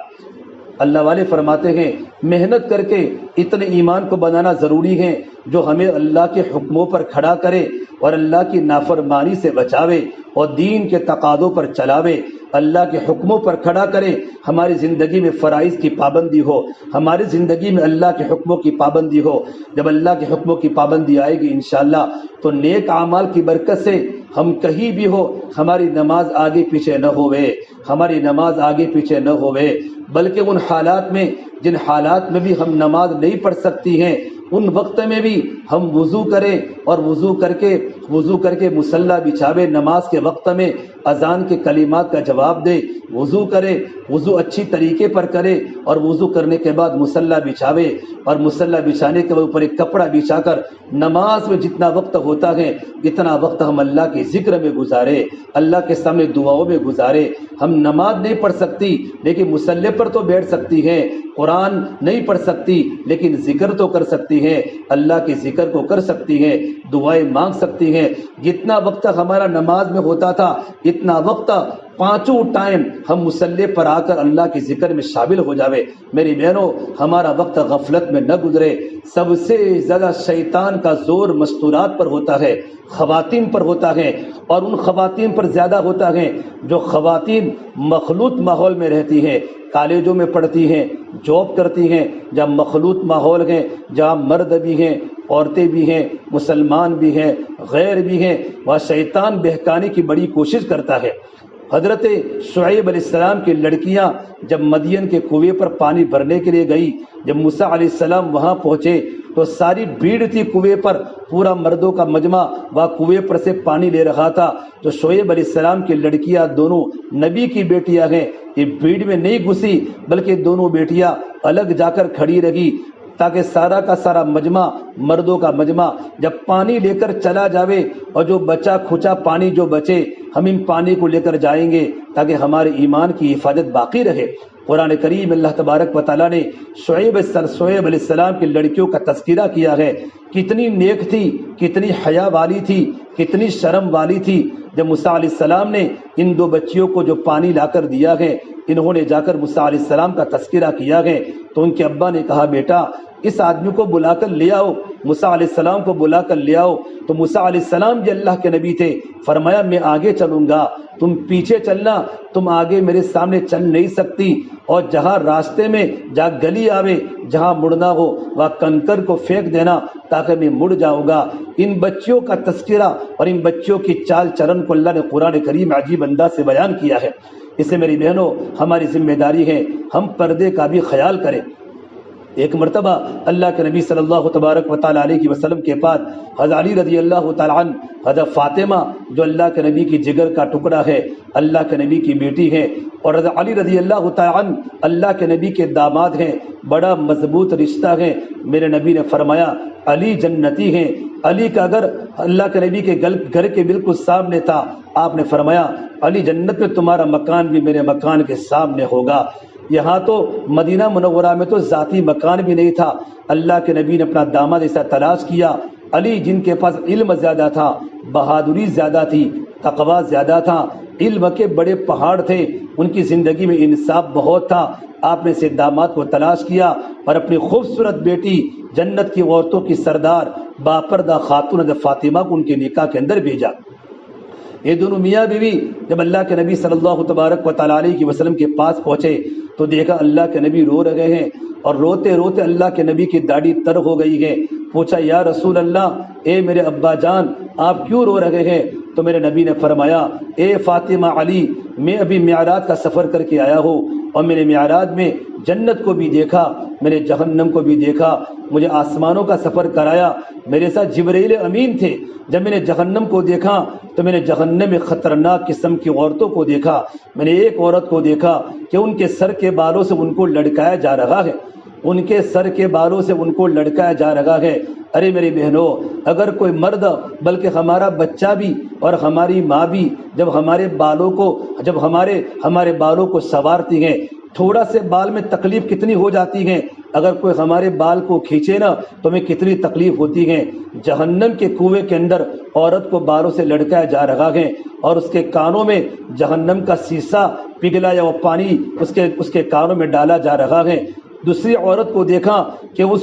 اللہ والے فرماتے ہیں محنت کر کے اتنے ایمان کو بنانا ضروری ہے جو ہمیں اللہ کے حکموں پر کھڑا کرے اور اللہ کی نافرمانی سے بچاوے اور دین کے تقاضوں پر چلاوے، اللہ کے حکموں پر کھڑا کرے، ہماری زندگی میں فرائض کی پابندی ہو، ہماری زندگی میں اللہ کے حکموں کی پابندی ہو۔ جب اللہ کے حکموں کی پابندی آئے گی انشاءاللہ تو نیک اعمال کی برکت سے ہم کہیں بھی ہو ہماری نماز آگے پیچھے نہ ہوئے، ہماری نماز آگے پیچھے نہ ہوئے، بلکہ ان حالات میں جن حالات میں بھی ہم نماز نہیں پڑھ سکتی ہیں ان وقت میں بھی ہم وضو کریں اور وضو کر کے مصلی بچھاوے، نماز کے وقت میں اذان کے کلمات کا جواب دے، وضو کرے، وضو اچھی طریقے پر کرے اور وضو کرنے کے بعد مصلی بچھاوے اور مصلی بچھانے کے اوپر ایک کپڑا بچھا کر نماز میں جتنا وقت ہوتا ہے اتنا وقت ہم اللہ کے ذکر میں گزارے، اللہ کے سامنے دعاؤں میں گزارے۔ ہم نماز نہیں پڑھ سکتی لیکن مصلی پر تو بیٹھ سکتی ہیں، قرآن نہیں پڑھ سکتی لیکن ذکر تو کر سکتی ہیں، اللہ کے ذکر کو کر سکتی ہیں، دعائیں مانگ سکتی ہیں۔ جتنا وقت ہمارا نماز میں ہوتا تھا اتنا وقت پانچوں ٹائم ہم مصلی پر آ کر اللہ کے ذکر میں شامل ہو جاوے۔ میری بہنوں ہمارا وقت غفلت میں نہ گزرے۔ سب سے زیادہ شیطان کا زور مستورات پر ہوتا ہے، خواتین پر ہوتا ہے، اور ان خواتین پر زیادہ ہوتا ہے جو خواتین مخلوط ماحول میں رہتی ہیں، کالجوں میں پڑھتی ہیں، جاب کرتی ہیں، جہاں مخلوط ماحول ہے، جہاں مرد بھی ہیں، عورتیں بھی ہیں، مسلمان بھی ہیں، غیر بھی ہیں، وہاں شیطان بہکانے کی بڑی کوشش کرتا ہے۔ حضرت شعیب علیہ السلام کی لڑکیاں جب مدین کے کنویں پر پانی بھرنے کے لیے گئی، جب موسیٰ علیہ السلام وہاں پہنچے تو ساری بھیڑ تھی کنویں پر، پورا مردوں کا مجمع وہاں کنویں پر سے پانی لے رہا تھا، تو شعیب علیہ السلام کی لڑکیاں دونوں نبی کی بیٹیاں ہیں، یہ بھیڑ میں نہیں گھسی بلکہ دونوں بیٹیاں الگ جا کر کھڑی رہی تاکہ سارا کا سارا مجمع، مردوں کا مجمع جب پانی لے کر چلا جاوے اور جو بچا کھچا پانی جو بچے ہم ان پانی کو لے کر جائیں گے تاکہ ہمارے ایمان کی حفاظت باقی رہے۔ قرآن کریم اللہ تبارک و تعالیٰ نے شعیب علیہ السلام کی لڑکیوں کا تذکرہ کیا ہے، کتنی نیک تھی، کتنی حیا والی تھی، کتنی شرم والی تھی۔ جب موسیٰ علیہ السلام نے ان دو بچیوں کو جو پانی لا کر دیا ہے، انہوں نے جا کر موسیٰ علیہ السلام کا تذکرہ کیا ہے تو ان کے ابا نے کہا بیٹا اس آدمی کو بلا کر لے آؤ، موسیٰ علیہ السلام کو بلا کر لے آؤ۔ تو موسیٰ علیہ السلام جو اللہ کے نبی تھے، فرمایا میں آگے چلوں گا، تم پیچھے چلنا، تم آگے میرے سامنے چل نہیں سکتی۔ اور جہاں راستے میں جہاں گلی آوے جہاں مڑنا ہو وہاں کنکر کو پھینک دینا تاکہ میں مڑ جاؤں گا۔ ان بچیوں کا تذکرہ اور ان بچیوں کی چال چلن کو اللہ نے قرآن کریم عجیب انداز سے بیان کیا ہے۔ اس سے میری بہنوں ہماری ذمہ داری ہے ہم پردے کا بھی خیال کریں۔ ایک مرتبہ اللہ کے نبی صلی اللہ تبارک و تعالیٰ علیہ وسلم کے پاس حضرت علی رضی اللہ تعالیٰ عنہ، حضرت فاطمہ جو اللہ کے نبی کی جگر کا ٹکڑا ہے، اللہ کے نبی کی بیٹی ہے، اور حضرت علی رضی اللہ تعالیٰ عنہ اللہ کے نبی کے داماد ہیں، بڑا مضبوط رشتہ ہے۔ میرے نبی نے فرمایا علی جنتی ہیں۔ علی کا گھر اللہ کے نبی کے گھر کے بالکل سامنے تھا۔ آپ نے فرمایا علی جنت میں تمہارا مکان بھی میرے مکان کے سامنے ہوگا۔ یہاں تو مدینہ منورہ میں تو ذاتی مکان بھی نہیں تھا، اللہ کے نبی نے اپنا داماد ایسا تلاش کیا۔ علی جن کے پاس علم زیادہ تھا، بہادری زیادہ تھی، تقوی زیادہ تھا، علم کے بڑے پہاڑ تھے، ان کی زندگی میں انصاف بہت تھا۔ آپ نے سے داماد کو تلاش کیا اور اپنی خوبصورت بیٹی جنت کی عورتوں کی سردار باپردہ خاتون حضرت فاطمہ کو ان کے نکاح کے اندر بھیجا۔ یہ دونوں میاں بیوی جب اللہ کے نبی صلی اللہ تبارک و تعالیٰ علیہ وسلم کے پاس پہنچے تو دیکھا اللہ کے نبی رو رہے ہیں، اور روتے روتے اللہ کے نبی کی داڑھی تر ہو گئی ہے۔ پوچھا یا رسول اللہ، اے میرے ابا جان آپ کیوں رو رہے ہیں؟ تو میرے نبی نے فرمایا اے فاطمہ علی، میں ابھی معراج کا سفر کر کے آیا ہوں، اور میں نے معراج میں جنت کو بھی دیکھا، میں نے جہنم کو بھی دیکھا، مجھے آسمانوں کا سفر کرایا، میرے ساتھ جبرائیل امین تھے۔ جب میں نے جہنم کو دیکھا تو میں نے جہنم میں خطرناک قسم کی عورتوں کو دیکھا۔ میں نے ایک عورت کو دیکھا کہ ان کے سر کے بالوں سے ان کو لڑکایا جا رہا ہے، ان کے سر کے بالوں سے ان کو لڑکایا جا رہا ہے۔ ارے میری بہنوں، اگر کوئی مرد بلکہ ہمارا بچہ بھی اور ہماری ماں بھی جب ہمارے بالوں کو سنوارتی ہیں، تھوڑا سے بال میں تکلیف کتنی ہو جاتی ہے، اگر کوئی ہمارے بال کو کھینچے نا تو ہمیں کتنی تکلیف ہوتی ہے۔ جہنم کے کنویں کے اندر عورت کو بالوں سے لڑکایا جا رہا ہے، اور اس کے کانوں میں جہنم کا سیسا پگھلایا ہوا پانی اس کے کانوں میں ڈالا جا رہا ہے۔ دوسری عورت کو دیکھا کہ اس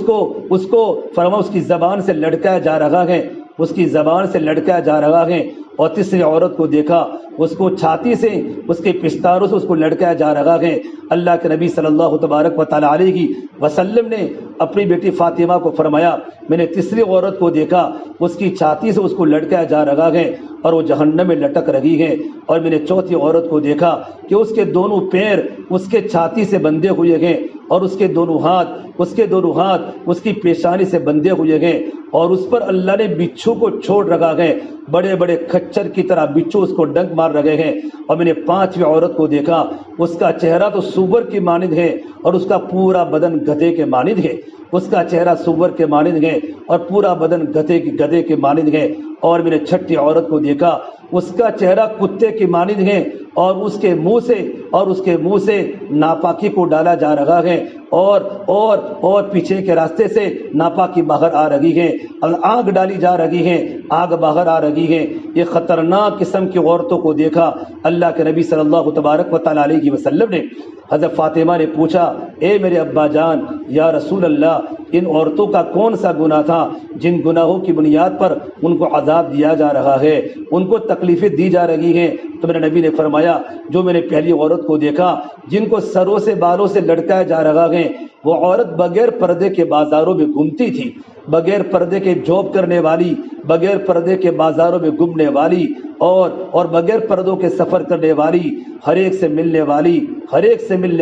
کو فرما اس کی زبان سے لڑکایا جا رہا ہے، اس کی زبان سے لڑکایا جا رہا ہے۔ اور تیسری عورت کو دیکھا اس کو چھاتی سے، اس کے پستاروں سے اس کو لڑکایا جا رہا ہے۔ اللہ کے نبی صلی اللہ تبارک و تعالیٰ علیہ وسلم نے اپنی بیٹی فاطمہ کو فرمایا میں نے تیسری عورت کو دیکھا اس کی چھاتی سے اس کو لڑکایا جا رہا ہے اور وہ جہنم میں لٹک رہی ہے۔ اور میں نے چوتھی عورت کو دیکھا کہ اس کے دونوں پیر اس کے چھاتی سے بندھے ہوئے ہیں، اور اس کے دونوں ہاتھ اس کی پیشانی سے بندھے ہوئے ہیں، اور اس پر اللہ نے بچھو کو چھوڑ رکھا ہے، بڑے بڑے کھچر کی طرح بچھو اس کو ڈنک مار رہے ہیں۔ اور میں نے پانچویں عورت کو دیکھا اس کا چہرہ تو سور کی مانند ہے اور اس کا پورا بدن گدھے کے مانند ہے، اس کا چہرہ سور کے مانند ہے اور پورا بدن گدھے کے مانند ہے۔ اور میں نے چھٹی عورت کو دیکھا اس کا چہرہ کتے کی مانند ہے، اور اس کے منہ سے ناپاکی کو ڈالا جا رہا ہے، اور پیچھے کے راستے سے ناپاکی باہر آ رہی ہے، اور آگ ڈالی جا رہی ہے، آگ باہر آ رہی ہے۔ یہ خطرناک قسم کی عورتوں کو دیکھا اللہ کے نبی صلی اللہ تبارک و تعالیٰ علیہ وسلم نے۔ حضرت فاطمہ نے پوچھا اے میرے ابا جان یا رسول اللہ، ان عورتوں کا کون سا گناہ تھا جن گناہوں کی بنیاد پر ان کو عذاب دیا جا رہا ہے، ان کو تکلیفیں دی جا رہی ہیں؟ تو میرے نبی نے فرمایا جو میں نے پہلی عورت کو دیکھا جن کو سروں سے بالوں سے لٹکایا جا رہا ہے، وہ عورت بغیر پردے کے بازاروں میں گھومتی تھی، بغیر پردے کے جاب کرنے والی، بغیر پردے کے بازاروں میں گھومنے والی، اور بغیر پردوں کے سفر کرنے والی، ہر ایک سے ملنے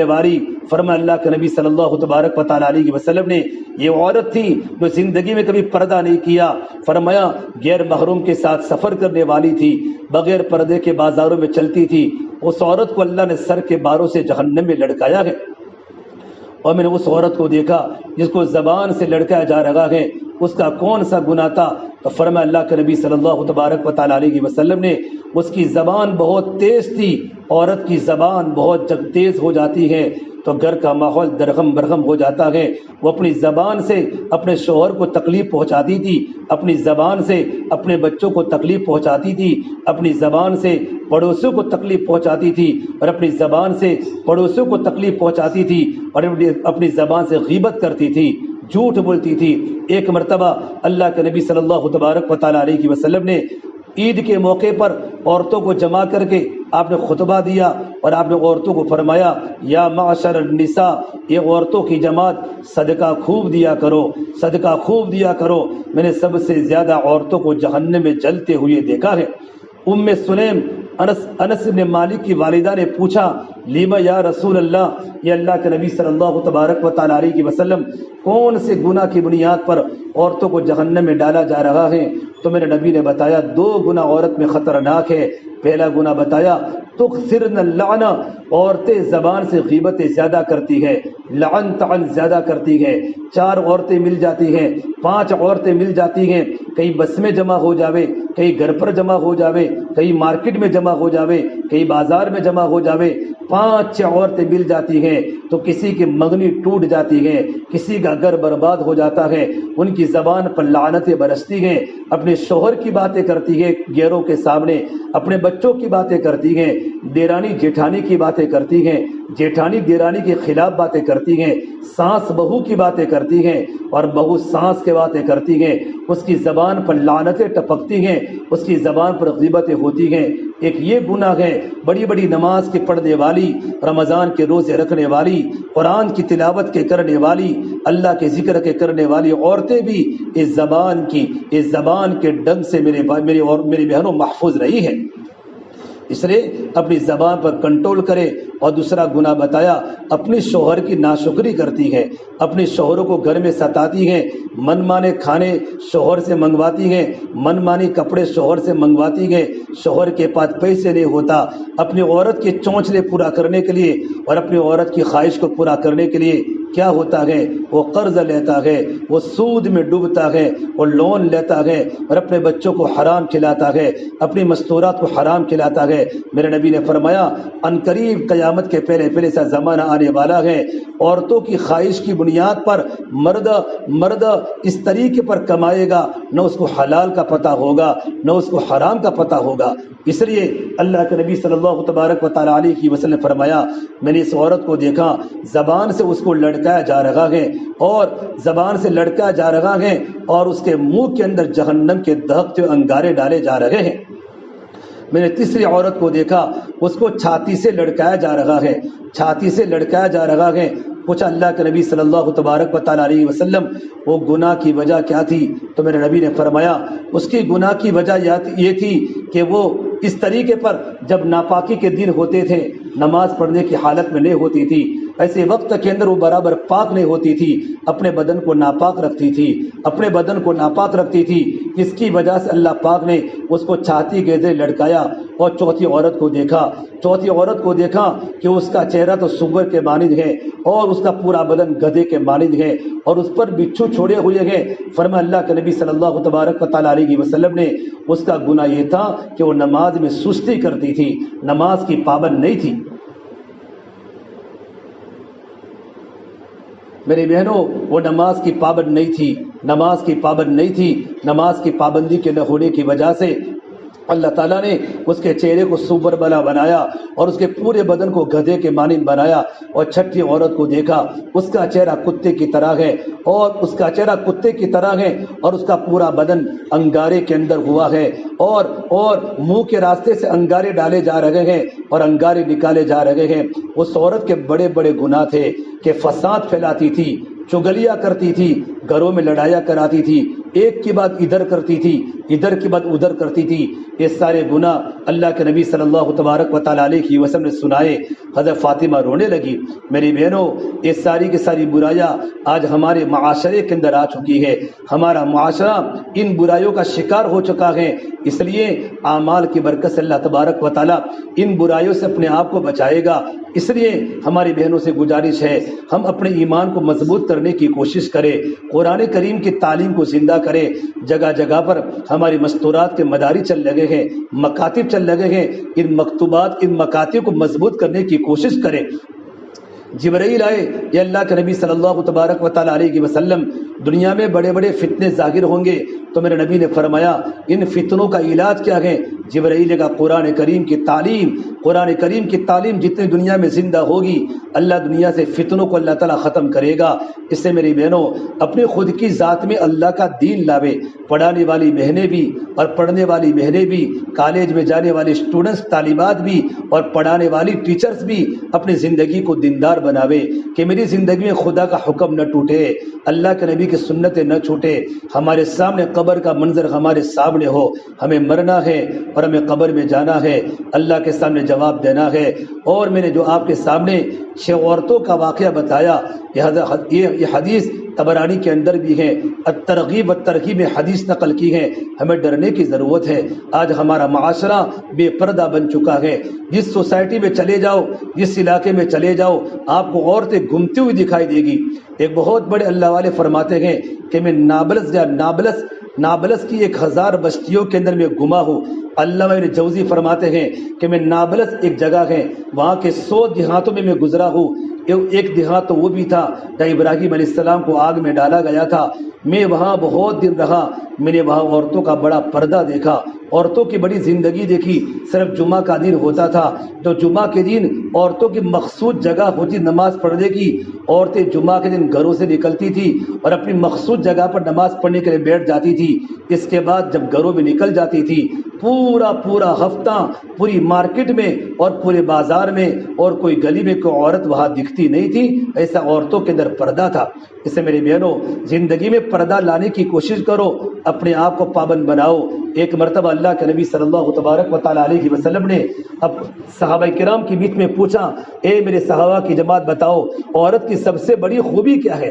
والی۔ فرمایا اللہ کے نبی صلی اللہ تبارک و تعالیٰ علیہ وسلم نے یہ عورت تھی جو زندگی میں کبھی پردہ نہیں کیا، فرمایا غیر محرم کے ساتھ سفر کرنے والی تھی، بغیر پردے کے بازاروں میں چلتی تھی۔ اس عورت کو اللہ نے سر کے بالوں سے جہنم میں لٹکایا ہے۔ اور میں نے اس عورت کو دیکھا جس کو زبان سے لڑکایا جا رہا ہے، اس کا کون سا گناہ تھا؟ تو فرمایا اللہ کے نبی صلی اللہ تبارک و تعالیٰ علیہ وسلم نے اس کی زبان بہت تیز تھی۔ عورت کی زبان بہت جب تیز ہو جاتی ہے تو گھر کا ماحول درہم برہم ہو جاتا ہے۔ وہ اپنی زبان سے اپنے شوہر کو تکلیف پہنچاتی تھی، اپنی زبان سے اپنے بچوں کو تکلیف پہنچاتی تھی، اپنی زبان سے پڑوسیوں کو تکلیف پہنچاتی تھی، اور اپنی زبان سے پڑوسیوں کو تکلیف پہنچاتی تھی، اور اپنی زبان سے غیبت کرتی تھی، جھوٹ بولتی تھی۔ ایک مرتبہ اللہ کے نبی صلی اللہ تبارک و تعالیٰ علیہ وسلم نے عید کے موقع پر عورتوں کو جمع کر کے آپ نے خطبہ دیا اور آپ نے عورتوں کو فرمایا یا معشر النساء، یہ عورتوں کی جماعت، صدقہ خوب دیا کرو، صدقہ خوب دیا کرو۔ میں نے سب سے زیادہ عورتوں کو جہنم میں جلتے ہوئے دیکھا ہے۔ ام سلیم انس بن مالک کی والدہ نے پوچھا لیما یا رسول اللہ، یہ اللہ کے نبی صلی اللہ تبارک و تعالیٰ علیہ وسلم، کون سے گناہ کی بنیاد پر عورتوں کو جہنم میں ڈالا جا رہا ہے؟ تو میرے نبی نے بتایا 2 گناہ عورت میں خطرناک ہے۔ پہلا گناہ بتایا تکثرن اللعن، عورتیں زبان سے غیبتیں زیادہ کرتی ہے، لعن طعن زیادہ کرتی ہے۔ 4 عورتیں مل جاتی ہیں، 5 عورتیں مل جاتی ہیں، کہیں بس میں جمع ہو جاوے، کہیں گھر پر جمع ہو جاوے، کہیں مارکیٹ میں جمع ہو جاوے، کہیں بازار میں جمع ہو جاوے، 5-6 عورتیں مل جاتی ہیں تو کسی کی منگنی ٹوٹ جاتی ہے، کسی کا گھر برباد ہو جاتا ہے۔ ان کی زبان پر لعنتیں برستی ہیں، اپنے شوہر کی باتیں کرتی ہے غیروں کے سامنے، اپنے بچوں کی باتیں کرتی ہیں، دیرانی جیٹھانی کی باتیں کرتی ہیں، جیٹھانی دیرانی کے خلاف باتیں کرتی ہیں، ساس بہو کی باتیں کرتی ہیں اور بہو ساس کے باتیں کرتی ہیں۔ اس کی زبان پر لعنتیں ٹپکتی ہیں، اس کی زبان پر غیبتیں ہوتی ہیں۔ ایک یہ گناہ ہے۔ بڑی بڑی نماز کے پڑھنے والی، رمضان کے روزے رکھنے والی، قرآن کی تلاوت کے کرنے والی، اللہ کے ذکر کے کرنے والی عورتیں بھی اس زبان کے ڈنگ سے میری بہنوں محفوظ رہی ہیں۔ اس لیے اپنی زبان پر کنٹرول کرے۔ اور دوسرا گناہ بتایا اپنے شوہر کی ناشکری کرتی ہے، اپنے شوہروں کو گھر میں ستاتی ہیں، من مانے کھانے شوہر سے منگواتی ہیں، من مانی کپڑے شوہر سے منگواتی ہیں، شوہر کے پاس پیسے نہیں ہوتا، اپنی عورت کے چونچلے پورا کرنے کے لیے اور اپنی عورت کی خواہش کو پورا کرنے کے لیے کیا ہوتا ہے، وہ قرض لیتا ہے، وہ سود میں ڈوبتا ہے، وہ لون لیتا ہے اور اپنے بچوں کو حرام کھلاتا ہے، اپنی مستورات کو حرام کھلاتا ہے۔ میرے نبی نے فرمایا ان قریب قیامت کے پہلے سا زمانہ آنے والا ہے، عورتوں کی خواہش کی بنیاد پر مرد اس طریقے پر کمائے گا، نہ اس کو حلال کا پتہ ہوگا نہ اس کو حرام کا پتہ ہوگا۔ اس لیے اللہ کے نبی صلی اللہ تبارک و تعالیٰ علیہ وسلم نے فرمایا میں نے اس عورت کو دیکھا زبان سے اس کو لڑکایا جا رہا ہے، اور زبان سے لڑکایا جا رہا ہے اور اس کے منہ کے اندر جہنم کے دہکتے انگارے ڈالے جا رہے ہیں۔ میں نے تیسری عورت کو دیکھا اس کو چھاتی سے لڑکایا جا رہا ہے، چھاتی سے لڑکایا جا رہا ہے۔ پوچھا اللہ کے نبی صلی اللہ تبارک و تعالیٰ علیہ وسلم وہ گناہ کی وجہ کیا تھی؟ تو میرے نبی نے فرمایا اس کی گناہ کی وجہ یہ تھی کہ وہ اس طریقے پر جب ناپاکی کے دن ہوتے تھے، نماز پڑھنے کی حالت میں نہیں ہوتی تھی، ایسے وقت کے اندر وہ برابر پاک نہیں ہوتی تھی، اپنے بدن کو ناپاک رکھتی تھی، جس کی وجہ سے اللہ پاک نے اس کو چھاتی کے ذریعے لڑکایا۔ اور چوتھی عورت کو دیکھا کہ اس کا چہرہ تو سور کے مانند ہے اور اس کا پورا بدن گدھے کے مانند ہے اور اس پر بچھو چھوڑے ہوئے ہیں۔ فرمایا اللہ کے نبی صلی اللہ تبارک و تعالیٰ علیہ وسلم نے اس کا گناہ یہ تھا کہ وہ نماز میں سستی کرتی تھی، نماز کی پابند نہیں تھی۔ میری بہنوں وہ نماز کی پابند نہیں تھی، نماز کی پابندی کے نہ ہونے کی وجہ سے اللہ تعالیٰ نے اس کے چہرے کو سور بنا بنایا اور اس کے پورے بدن کو گدھے کے مانند بنایا۔ اور چھٹی عورت کو دیکھا اس کا چہرہ کتے کی طرح ہے اور اس کا پورا بدن انگارے کے اندر ہوا ہے اور منہ کے راستے سے انگارے ڈالے جا رہے ہیں اور انگارے نکالے جا رہے ہیں۔ اس عورت کے بڑے بڑے گناہ تھے کہ فساد پھیلاتی تھی، چغلیاں کرتی تھی، گھروں میں لڑائیاں کراتی تھی، ایک کی بات ادھر کرتی تھی، ادھر کی بات ادھر کرتی تھی۔ یہ سارے گناہ اللہ کے نبی صلی اللہ تبارک و تعالیٰ علیہ وسلم نے سنائے۔ حضرت فاطمہ رونے لگی۔ میری بہنوں یہ ساری کی ساری برائیاں آج ہمارے معاشرے کے اندر آ چکی ہے، ہمارا معاشرہ ان برائیوں کا شکار ہو چکا ہے۔ اس لیے اعمال کی برکت سے اللہ تبارک و تعالیٰ ان برائیوں سے اپنے آپ کو بچائے گا۔ اس لیے ہماری بہنوں سے گزارش ہے ہم اپنے ایمان کو مضبوط کرنے کی کوشش کریں، قرآن کریم کی تعلیم کو زندہ کریں۔ جگہ جگہ پر ہماری مستورات کے مدارس چل لگے ہیں، مکاتب چل لگے ہیں، ان مکاتب کو مضبوط کرنے کی کوشش کریں۔ جبرائیل آئے، یہ اللہ کے نبی صلی اللہ تبارک و تعالیٰ علیہ وسلم دنیا میں بڑے بڑے فتنے ظاہر ہوں گے، تو میرے نبی نے فرمایا ان فتنوں کا علاج کیا ہے؟ جبرائیل کا قرآن کریم کی تعلیم جتنی دنیا میں زندہ ہوگی اللہ دنیا سے فتنوں کو اللہ تعالیٰ ختم کرے گا۔ اس سے میری بہنوں اپنے خود کی ذات میں اللہ کا دین لاوے، پڑھانے والی بہنیں بھی اور پڑھنے والی بہنیں بھی، کالج میں جانے والے اسٹوڈنٹس طالبات بھی اور پڑھانے والی ٹیچرز بھی اپنی زندگی کو دیندار بناوے کہ میری زندگی میں خدا کا حکم نہ ٹوٹے، اللہ کے نبی کی سنتیں نہ چھوٹے، ہمارے سامنے قبر کا منظر ہمارے سامنے ہو، ہمیں مرنا ہے اور ہمیں قبر میں جانا ہے، اللہ کے سامنے جواب دینا ہے۔ اور میں نے جو آپ کے سامنے 6 عورتوں کا واقعہ بتایا، یہ حدیث طبرانی کے اندر بھی ہے، الترغیب والترہیب میں حدیث نقل کی ہے۔ ہمیں ڈرنے کی ضرورت ہے۔ آج ہمارا معاشرہ بے پردہ بن چکا ہے۔ جس سوسائٹی میں چلے جاؤ، جس علاقے میں چلے جاؤ، آپ کو عورتیں گھومتی ہوئی دکھائی دے گی۔ ایک بہت بڑے اللہ والے فرماتے ہیں کہ میں نابلس کی 1000 بستیوں کے اندر میں گما ہوں۔ علامہ ابن جوزی فرماتے ہیں کہ میں نابلس ایک جگہ ہے، وہاں کے 100 دیہاتوں میں گزرا ہوں۔ ایک دیہات تو وہ بھی تھا جہاں ابراہیم علیہ السلام کو آگ میں ڈالا گیا تھا۔ میں وہاں بہت دن رہا، میں نے وہاں عورتوں کا بڑا پردہ دیکھا، عورتوں کی بڑی زندگی دیکھی۔ صرف جمعہ کا دن ہوتا تھا تو جمعہ کے دن عورتوں کی مخصوص جگہ ہوتی نماز پڑھنے کی، عورتیں جمعہ کے دن گھروں سے نکلتی تھی اور اپنی مخصوص جگہ پر نماز پڑھنے کے لیے بیٹھ جاتی تھی۔ اس کے بعد جب گھروں میں نکل جاتی تھی، پورا ہفتہ پوری مارکیٹ میں اور پورے بازار میں اور کوئی گلی میں کوئی عورت وہاں دکھتی نہیں تھی۔ ایسا عورتوں کے اندر پردہ تھا۔ اس سے میری بہنوں زندگی میں پردہ لانے کی کوشش کرو، اپنے آپ کو پابند بناؤ۔ ایک مرتبہ اللہ کے نبی صلی اللہ تبارک و تعالیٰ علیہ وسلم نے اب صحابہ کرام کے بیچ میں پوچھا، اے میرے صحابہ کی جماعت بتاؤ عورت کی سب سے بڑی خوبی کیا ہے؟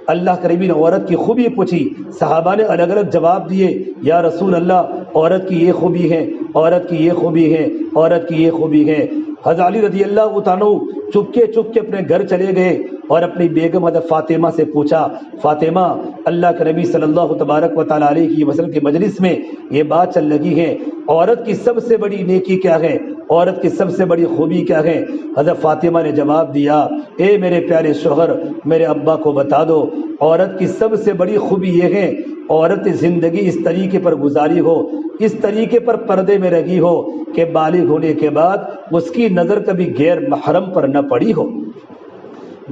اللہ کے نبی نے عورت کی خوبی پوچھی، صحابہ نے الگ الگ جواب دیے، یا رسول اللہ عورت کی یہ خوبی ہے، عورت کی یہ خوبی ہے، عورت کی یہ خوبی ہے۔ حضرت علی رضی اللہ تعالیٰ چپکے اپنے گھر چلے گئے اور اپنی بیگم حضرت فاطمہ سے پوچھا، فاطمہ اللہ کے نبی صلی اللہ تبارک و تعالیٰ علیہ وسلم کی مجلس میں یہ بات چل رہی ہے، عورت کی سب سے بڑی نیکی کیا ہے، عورت کی سب سے بڑی خوبی کیا ہے؟ حضرت فاطمہ نے جواب دیا، اے میرے پیارے شوہر میرے ابا کو بتا دو، عورت کی سب سے بڑی خوبی یہ ہے عورت زندگی اس طریقے پر گزاری ہو، اس طریقے پر پردے میں رہی ہو کہ بالغ ہونے کے بعد اس کی نظر کبھی غیر محرم پر نہ پڑی ہو،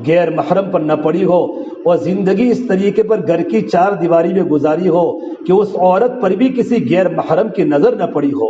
غیر محرم پر نہ پڑی ہو، اور زندگی اس طریقے پر گھر کی 4 دیواری میں گزاری ہو کہ اس عورت پر بھی کسی غیر محرم کی نظر نہ پڑی ہو۔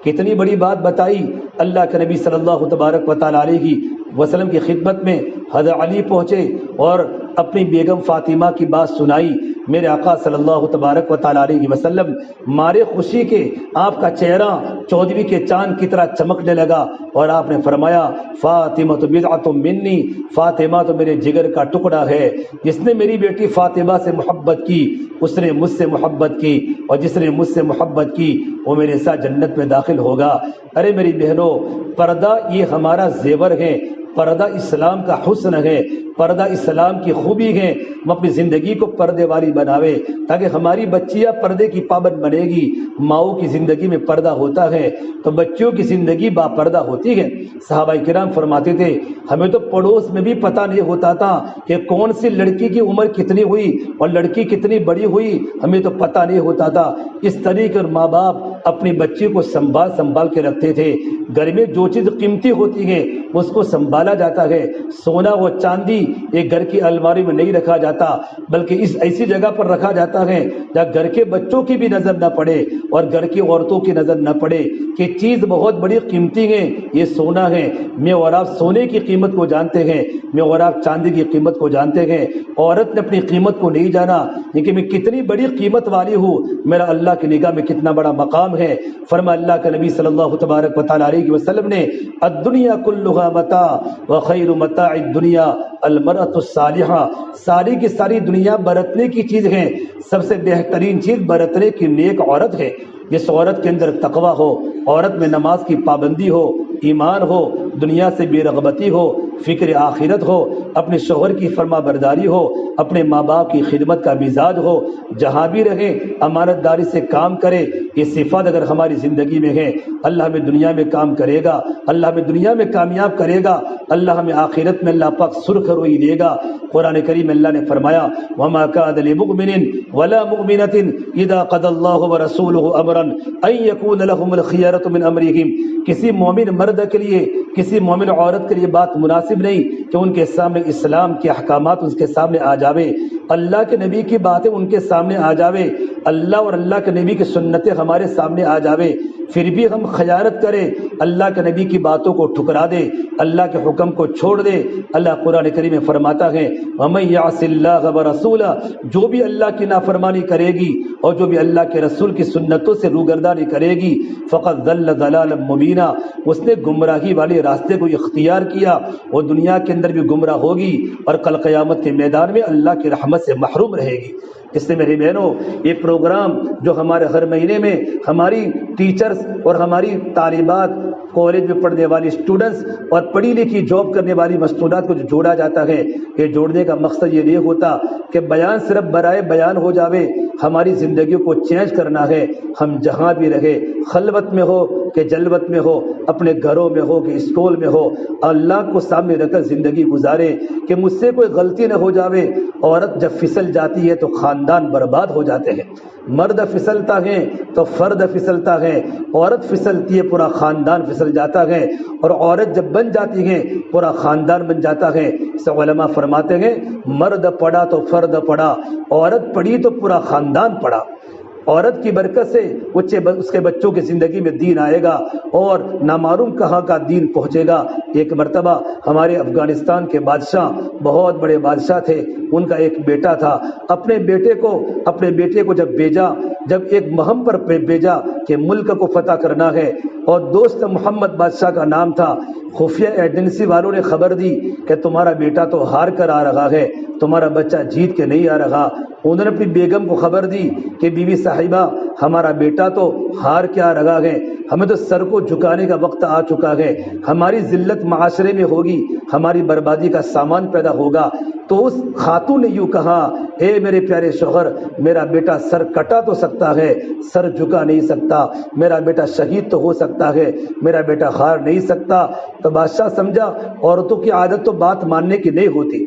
کتنی بڑی بات بتائی۔ اللہ کے نبی صلی اللہ تبارک و تعالیٰ علیہ وسلم کی خدمت میں حضرت علی پہنچے اور اپنی بیگم فاطمہ کی بات سنائی۔ میرے آقا صلی اللہ تبارک و تعالیٰ علیہ وسلم مارے خوشی کے آپ کا چہرہ 14ویں کے چاند کی طرح چمکنے لگا اور آپ نے فرمایا، فاطمہ تو بضعۃ منی، فاطمہ تو میرے جگر کا ٹکڑا ہے، جس نے میری بیٹی فاطمہ سے محبت کی اس نے مجھ سے محبت کی، اور جس نے مجھ سے محبت کی وہ میرے ساتھ جنت میں داخل ہوگا۔ ارے میری بہنوں، پردہ یہ ہمارا زیور ہے، پردہ اسلام کا حسن ہے، پردہ اسلام کی خوبی ہے۔ ہم اپنی زندگی کو پردے والی بناوے تاکہ ہماری بچیاں پردے کی پابند بنے گی۔ ماؤں کی زندگی میں پردہ ہوتا ہے تو بچیوں کی زندگی با پردہ ہوتی ہے۔ صحابہ کرام فرماتے تھے، ہمیں تو پڑوس میں بھی پتہ نہیں ہوتا تھا کہ کون سی لڑکی کی عمر کتنی ہوئی اور لڑکی کتنی بڑی ہوئی، ہمیں تو پتہ نہیں ہوتا تھا۔ اس طریقے اور ماں باپ اپنی بچی کو سنبھال کے رکھتے تھے۔ گھر میں جو چیز قیمتی ہوتی ہے اس کو سنبھالا جاتا ہے۔ سونا و چاندی ایک گھر کی الماری میں نہیں رکھا جاتا، بلکہ اس ایسی جگہ پر رکھا جاتا ہے جہاں گھر کے بچوں کی بھی نظر نہ پڑے اور گھر کی عورتوں کی نظر نہ پڑے کہ چیز بہت بڑی قیمتی ہے، یہ سونا ہے۔ میں اور آپ سونے کی قیمت کو جانتے ہیں، میں اور آپ چاندی کی قیمت کو جانتے ہیں۔ عورت نے اپنی قیمت کو نہیں جانا، لیکن میں کتنی بڑی قیمت والی ہوں، میرا اللہ کی نگاہ میں کتنا بڑا مقام ہے۔ فرمایا اللہ کے نبی صلی اللہ تبارک و تعالیٰ علیہ وسلم نے، الدنیا کلھا متاع وخیر متاع الدنیا المرأة الصالحہ، ساری کی ساری دنیا برتنے کی چیز ہے، سب سے بہترین چیز برتنے کی نیک عورت ہے۔ جس عورت کے اندر تقوی ہو، عورت میں نماز کی پابندی ہو، ایمان ہو، دنیا سے بے رغبتی ہو، فکر آخرت ہو، اپنے شوہر کی فرما برداری ہو، اپنے ماں باپ کی خدمت کا مزاج ہو، جہاں بھی رہیں امانت داری سے کام کرے، یہ صفات اگر ہماری زندگی میں ہے، اللہ ہمیں دنیا میں کام کرے گا، اللہ ہمیں دنیا میں کامیاب کرے گا، اللہ ہمیں آخرت میں اللہ پاک سرخ روئی دے گا۔ قرآن کریم اللہ نے فرمایا وما كان لمؤمن ولا مؤمنة اذا قضى الله ورسوله امرا ان يكون لهم الخيارة من امرهم، کسی مومن مرد کے لیے، کسی مومن عورت کے لیے بات مناسب نہیں کہ ان کے سامنے اسلام کے احکامات ان کے سامنے آ جاوے، اللہ کے نبی کی باتیں ان کے سامنے آ جاوے، اللہ اور اللہ کے نبی کی سنتیں ہمارے سامنے آ جاوے، پھر بھی ہم خیانت کریں، اللہ کے نبی کی باتوں کو ٹھکرا دے، اللہ کے حکم کو چھوڑ دے۔ اللہ قرآن کریم میں فرماتا ہے وَمَن يَعْصِ اللَّهَ وَرَسُولَهُ، جو بھی اللہ کی نافرمانی کرے گی اور جو بھی اللہ کے رسول کی سنتوں سے روگردانی کرے گی فقط ضل ضلالا مبینا، اس نے گمراہی والے راستے کو اختیار کیا، وہ دنیا کے اندر بھی گمراہ ہوگی اور کل قیامت کے میدان میں اللہ کی رحمت سے محروم رہے گی۔ اس سے میری بہنوں، یہ پروگرام جو ہمارے ہر مہینے میں ہماری ٹیچرز اور ہماری طالبات، کالج میں پڑھنے والی اسٹوڈنٹس اور پڑھی لکھی جاب کرنے والی مستورات کو جو جوڑا جاتا ہے، یہ جوڑنے کا مقصد یہ نہیں ہوتا کہ بیان صرف برائے بیان ہو جاوے، ہماری زندگیوں کو چینج کرنا ہے۔ ہم جہاں بھی رہے، خلوت میں ہو کہ جلوت میں ہو، اپنے گھروں میں ہو کہ اسکول میں ہو، اللہ کو سامنے رکھ کر زندگی گزارے کہ مجھ سے کوئی غلطی نہ ہو جاوے۔ عورت جب پھسل جاتی ہے تو خاندان برباد ہو جاتے ہیں، مرد پھسلتا ہے تو فرد پھسلتا ہے، عورت پھسلتی ہے پورا خاندان پھسل جاتا ہے، اور عورت جب بن جاتی ہے پورا خاندان بن جاتا ہے۔ اس علماء فرماتے ہیں مرد پڑا تو فرد پڑا، عورت پڑی تو پورا خاندان پڑا۔ عورت کی برکت سے اس کے بچوں کی زندگی میں دین آئے گا اور نامعلوم کہاں کا دین پہنچے گا۔ ایک مرتبہ ہمارے افغانستان کے بادشاہ، بہت بڑے بادشاہ تھے، ان کا ایک بیٹا تھا، اپنے بیٹے کو جب ایک مہم پر بھیجا کہ ملک کو فتح کرنا ہے، اور دوست محمد بادشاہ کا نام تھا، خفیہ ایجنسی والوں نے خبر دی کہ تمہارا بیٹا تو ہار کر آ رہا ہے، تمہارا بچہ جیت کے نہیں آ رہا۔ انہوں نے اپنی بیگم کو خبر دی کہ بیوی صاحبہ ہمارا بیٹا تو ہار کے آ رہا ہے، ہمیں تو سر کو جھکانے کا وقت آ چکا ہے، ہماری ذلت معاشرے میں ہوگی، ہماری بربادی کا سامان پیدا ہوگا۔ تو اس خاتون نے یوں کہا اے میرے پیارے شوہر، میرا بیٹا سر کٹا تو سکتا ہے، سر جھکا نہیں سکتا، میرا بیٹا شہید تو ہو سکتا ہے، میرا بیٹا ہار نہیں سکتا۔ تو بادشاہ سمجھا عورتوں کی عادت تو بات ماننے کی نہیں ہوتی،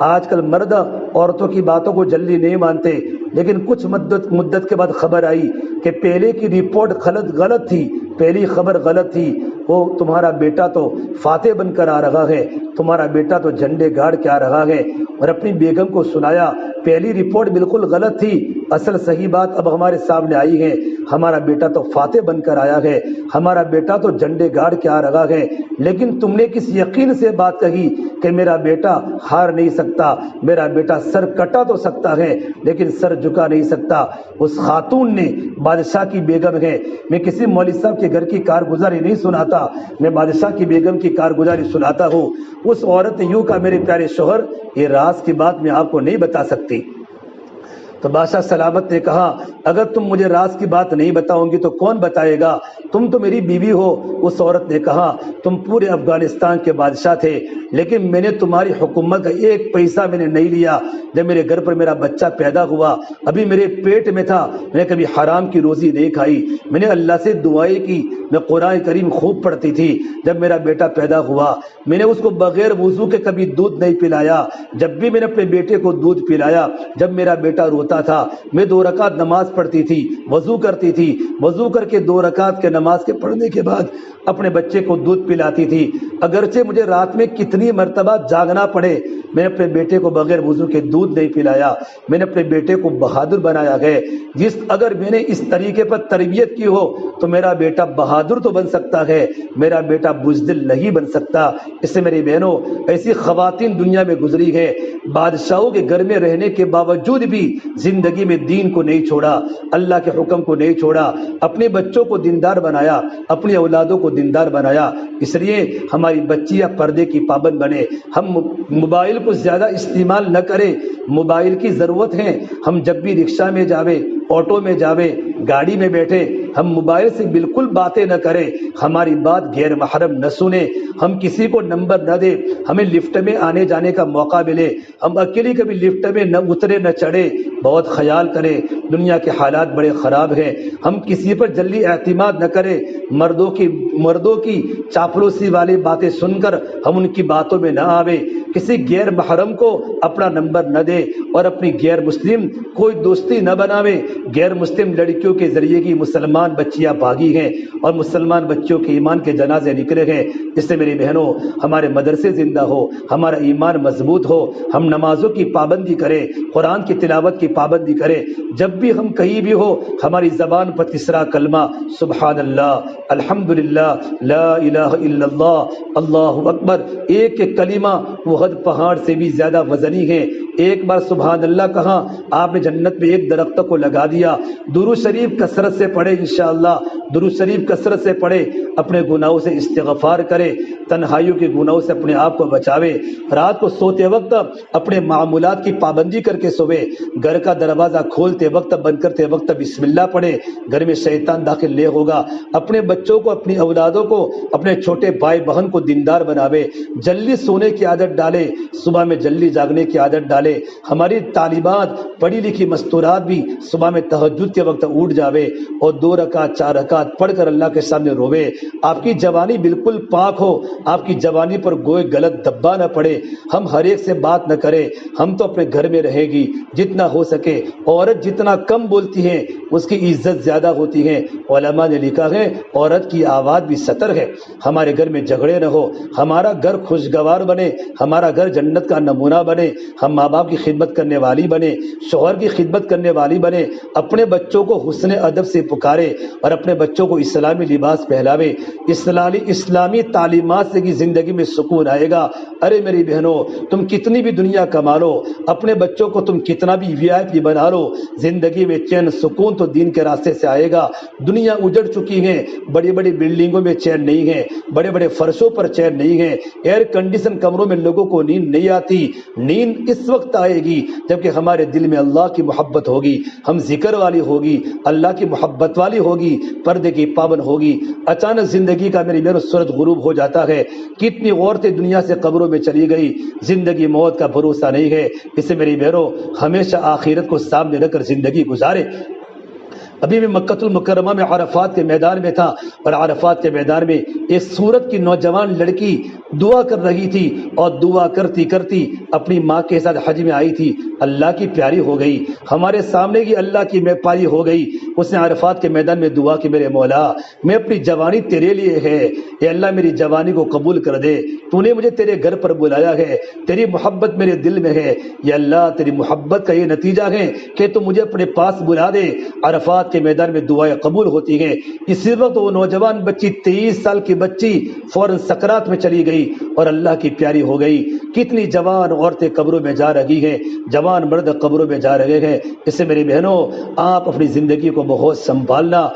آج کل مرد عورتوں کی باتوں کو جلدی نہیں مانتے، لیکن کچھ مدت کے بعد خبر آئی کہ پہلے کی رپورٹ غلط تھی، پہلی خبر غلط تھی، وہ تمہارا بیٹا تو فاتح بن کر آ رہا ہے، تمہارا بیٹا تو جھنڈے گاڑ کے آ رہا ہے۔ اور اپنی بیگم کو سنایا پہلی رپورٹ بالکل غلط تھی، اصل صحیح بات اب ہمارے سامنے آئی ہے، ہمارا بیٹا تو فاتح بن کر آیا ہے، ہمارا بیٹا تو جھنڈے گاڑ کے آ رہا ہے، لیکن تم نے کس یقین سے بات کہی کہ میرا بیٹا ہار نہیں سکتا، میرا بیٹا سر کٹا تو سکتا ہے لیکن سر جھکا نہیں سکتا۔ اس خاتون نے، بادشاہ کی بیگم ہے، میں کسی مولوی صاحب کے گھر کی کارگزاری نہیں سناتا، میں بادشاہ کی بیگم کی کارگزاری سناتا ہوں۔ اس عورت نے یوں کہا میرے پیارے شوہر یہ راز کی بات میں آپ کو نہیں بتا سکتی۔ تو بادشاہ سلامت نے کہا اگر تم مجھے راز کی بات نہیں بتاؤں گی تو کون بتائے گا، تم تو میری بیوی ہو۔ اس عورت نے کہا تم پورے افغانستان کے بادشاہ تھے لیکن میں نے تمہاری حکومت کا ایک پیسہ میں نے نہیں لیا، جب میرے گھر پر میرا بچہ پیدا ہوا ابھی میرے پیٹ میں تھا، میں نے کبھی حرام کی روزی نہیں کھائی، میں نے اللہ سے دعائیں کی، میں قرآن کریم خوب پڑھتی تھی، جب میرا بیٹا پیدا ہوا میں نے اس کو بغیر وضو کے کبھی دودھ نہیں پلایا، جب بھی میں نے اپنے بیٹے کو دودھ پلایا جب میرا بیٹا روتا تھا میں 2 رکعت نماز پڑھتی تھی، وضو کرتی تھی، وضو کر کے 2 رکعت کے نماز کے پڑھنے کے بعد اپنے بچے کو دودھ پلاتی تھی، اگرچہ مجھے رات میں کتنی مرتبہ جاگنا پڑے میں نے اپنے بیٹے کو بغیر وضو کے دودھ نہیں پلایا، میں نے اپنے بیٹے کو بہادر بنایا ہے۔ اگر میں نے اس طریقے پر تربیت کی ہو تو میرا بیٹا بہادر تو بن سکتا ہے، میرا بیٹا بزدل نہیں بن سکتا۔ اس سے میری بہنوں ایسی خواتین دنیا میں گزری ہے، بادشاہوں کے گھر میں رہنے کے باوجود بھی زندگی میں دین کو نہیں چھوڑا، اللہ کے حکم کو نہیں چھوڑا، اپنے بچوں کو دیندار بنایا، اپنی اولادوں کو دیندار بنایا۔ اس لیے ہماری بچیاں پردے کی پابند بنے، ہم موبائل کو زیادہ استعمال نہ کریں، موبائل کی ضرورت ہے، ہم جب بھی رکشہ میں جاوے، آٹو میں جاوے، گاڑی میں بیٹھے ہم موبائل سے بالکل باتیں نہ کریں، ہماری بات غیر محرم نہ سنیں، ہم کسی کو نمبر نہ دیں، ہمیں لفٹ میں آنے جانے کا موقع ملے ہم اکیلے کبھی لفٹ میں نہ اترے نہ چڑھے، بہت خیال کریں، دنیا کے حالات بڑے خراب ہیں، ہم کسی پر جلدی اعتماد نہ کریں، مردوں کی چاپلوسی والی باتیں سن کر ہم ان کی باتوں میں نہ آویں، کسی غیر محرم کو اپنا نمبر نہ دے اور اپنی غیر مسلم کوئی دوستی نہ بناوے۔ غیر مسلم لڑکیوں کے ذریعے کی مسلمان بچیاں بھاگی ہیں اور مسلمان بچوں کے ایمان کے جنازے نکلے ہیں، اس سے میری بہنوں ہمارے مدرسے زندہ ہو، ہمارا ایمان مضبوط ہو، ہم نمازوں کی پابندی کریں، قرآن کی تلاوت کی پابندی کریں، جب بھی ہم کہیں بھی ہو ہماری زبان پر تیسرا کلمہ سبحان اللہ، الحمدللہ، لا الہ الا اللہ، اللہ اکبر، ایک ایک کلمہ احد پہاڑ سے بھی زیادہ وزنی ہے۔ ایک بار سبحان اللہ کہا آپ نے جنت میں ایک درخت کو لگا دیا۔ درود شریف کثرت سے پڑھے، انشاءاللہ درود شریف کثرت سے پڑھے، اپنے گناہوں سے استغفار کرے، تنہائیوں کے گناہوں سے اپنے آپ کو بچاوے، رات کو سوتے وقت اپنے معمولات کی پابندی کر کے سوے، گھر کا دروازہ کھولتے وقت بند کرتے وقت بسم اللہ پڑھے، گھر میں شیطان داخل نہیں ہوگا، اپنے بچوں کو اپنی اولادوں کو اپنے چھوٹے بھائی بہن کو دیندار بناوے، جلدی سونے کی عادت ڈالے، صبح میں جلدی جاگنے کی عادت ڈالے، ہماری طالبات پڑھی لکھی مستورات بھی صبح میں تہجد کے وقت اٹھ جاوے اور 2 رکعت 4 رکعت پڑھ کر اللہ کے سامنے روے، آپ کی جوانی بالکل پاک ہو، آپ کی جوانی پر کوئی غلط دبا نہ پڑے، ہم ہر ایک سے بات نہ کرے، ہم تو اپنے گھر میں رہے گی، جتنا ہو سکے، عورت جتنا کم بولتی ہے اس کی عزت زیادہ ہوتی ہے، علماء نے لکھا ہے عورت کی آواز بھی سطر ہے، ہمارے گھر میں جھگڑے نہ ہو، ہمارا گھر خوشگوار بنے، ہمارا گھر جنت کا نمونہ بنے، ہم ماں باپ کی خدمت کرنے والی بنے، شوہر کی خدمت کرنے والی بنے، اپنے بچوں کو حسن ادب سے پکارے اور اپنے بچوں کو اسلامی لباس پہلاوے، اسلامی تعلیمات سے کی زندگی میں سکون آئے گا۔ ارے میری بہنوں تم کتنی بھی دنیا کما لو، اپنے بچوں کو تم کتنا بھی VIP بنا لو، زندگی میں چین سکون تو دین کے راستے سے آئے گا۔ دنیا اجڑ چکی ہے، بڑی بڑی بلڈنگوں میں چین نہیں ہے، بڑے بڑے فرشوں پر چین نہیں ہے، ایئر کنڈیشن کمروں میں لوگوں کو نیند نہیں آتی، نیند اس وقت آئے گی جبکہ ہمارے دل میں اللہ کی محبت ہوگی، ہم ذکر والی ہوگی، اللہ کی محبت والی ہوگی، پردے کی پابند ہوگی۔ اچانک زندگی کا میری بہنوں سورج غروب ہو جاتا ہے، کتنی عورتیں دنیا سے قبروں میں چلی گئی، زندگی موت کا بھروسہ نہیں ہے، اس سے میری بہنوں ہمیشہ آخرت کو سامنے رکھ کر زندگی گزارے۔ ابھی میں مکہ المکرمہ میں عرفات کے میدان میں تھا اور عرفات کے میدان میں ایک سورت کی نوجوان لڑکی دعا کر رہی تھی اور دعا کرتی کرتی اپنی ماں کے ساتھ حج میں آئی تھی، اللہ کی پیاری ہو گئی، ہمارے سامنے کی اللہ کی پیاری ہو گئی، اس نے عرفات کے میدان میں دعا کی میرے مولا میں اپنی جوانی تیرے لیے ہے، اے اللہ میری جوانی کو قبول کر دے، تو نے مجھے تیرے گھر پر بلایا ہے، تیری محبت میرے دل میں ہے، یا اللہ تیری محبت کا یہ نتیجہ ہے کہ تو مجھے اپنے پاس بلا دے۔ عرفات کے میدان میں دعائیں قبول ہوتی ہیں۔ اسی وقت وہ نوجوان بچی 23 سال کی بچی فوراً سکرات میں چلی گئی اور اللہ کی پیاری ہو گئی۔ کتنی جوان عورتیں قبروں میں جا رہی ہیں، جوان مرد قبروں میں جا رہے ہیں۔ اس سے میری بہنوں آپ اپنی زندگی کو بہت سنبھالنا،